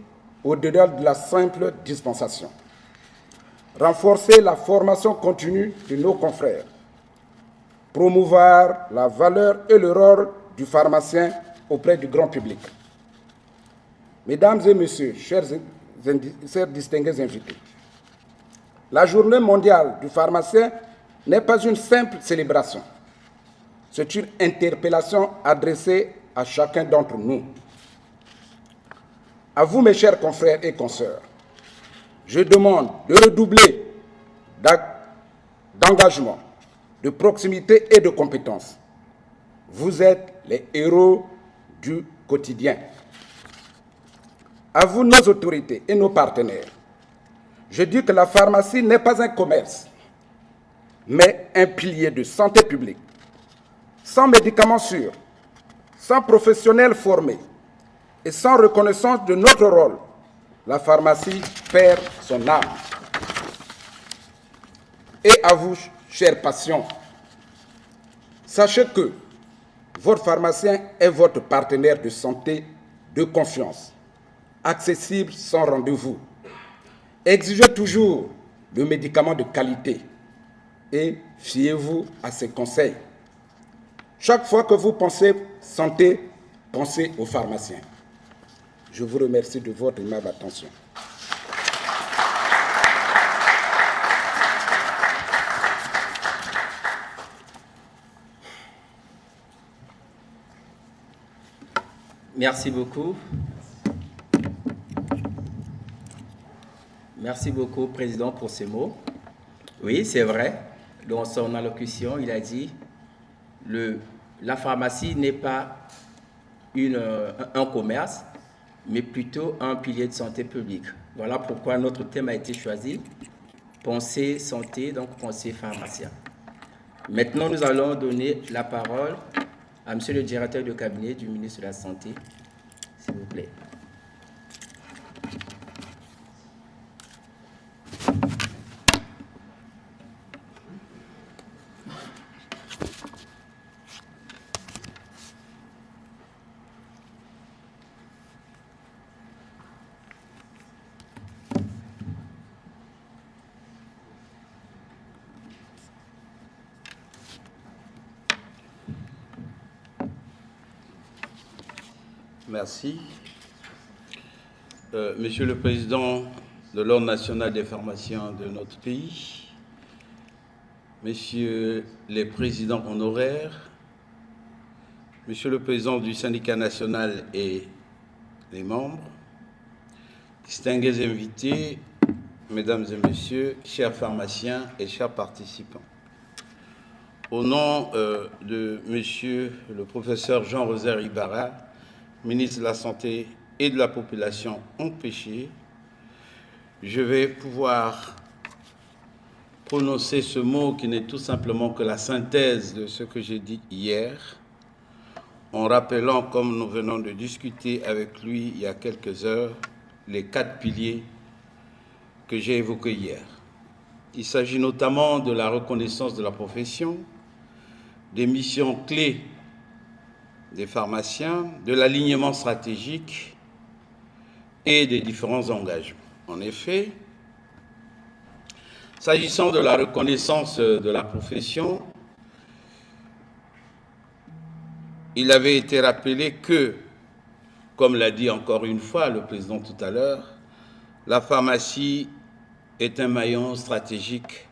au-delà de la simple dispensation. Renforcer la formation continue de nos confrères. Promouvoir la valeur et le rôle du pharmacien auprès du grand public. Mesdames et messieurs, chers distingués invités, la journée mondiale du pharmacien n'est pas une simple célébration. C'est une interpellation adressée à chacun d'entre nous. À vous, mes chers confrères et consoeurs, je demande de redoubler d'engagement, de proximité et de compétence. Vous êtes les héros du quotidien. À vous, nos autorités et nos partenaires, je dis que la pharmacie n'est pas un commerce, mais un pilier de santé publique. Sans médicaments sûrs, sans professionnels formés et sans reconnaissance de notre rôle, la pharmacie perd son âme. Et à vous, chers patients, sachez que votre pharmacien est votre partenaire de santé de confiance, accessible sans rendez-vous. Exigez toujours le médicament de qualité et fiez-vous à ses conseils. Chaque fois que vous pensez santé, pensez au pharmacien. Je vous remercie de votre aimable attention. Merci beaucoup. Merci beaucoup, Président, pour ces mots. Oui, c'est vrai. Dans son allocution, il a dit la pharmacie n'est pas un commerce, mais plutôt un pilier de santé publique. Voilà pourquoi notre thème a été choisi, penser santé, donc penser pharmacien. Maintenant, nous allons donner la parole à Monsieur le directeur de cabinet du ministre de la Santé, s'il vous plaît. Merci. Monsieur le Président de l'Ordre national des pharmaciens de notre pays, Messieurs les présidents honoraires, Monsieur le Président du syndicat national et les membres, distingués invités, Mesdames et Messieurs, chers pharmaciens et chers participants. Au nom de Monsieur le professeur Jean-Rosaire Ibarra, ministre de la Santé et de la Population empêché, je vais pouvoir prononcer ce mot qui n'est tout simplement que la synthèse de ce que j'ai dit hier, en rappelant, comme nous venons de discuter avec lui il y a quelques heures, les 4 piliers que j'ai évoqués hier. Il s'agit notamment de la reconnaissance de la profession, des missions clés des pharmaciens, de l'alignement stratégique et des différents engagements. En effet, s'agissant de la reconnaissance de la profession, il avait été rappelé que, comme l'a dit encore une fois le Président tout à l'heure, la pharmacie est un maillon stratégique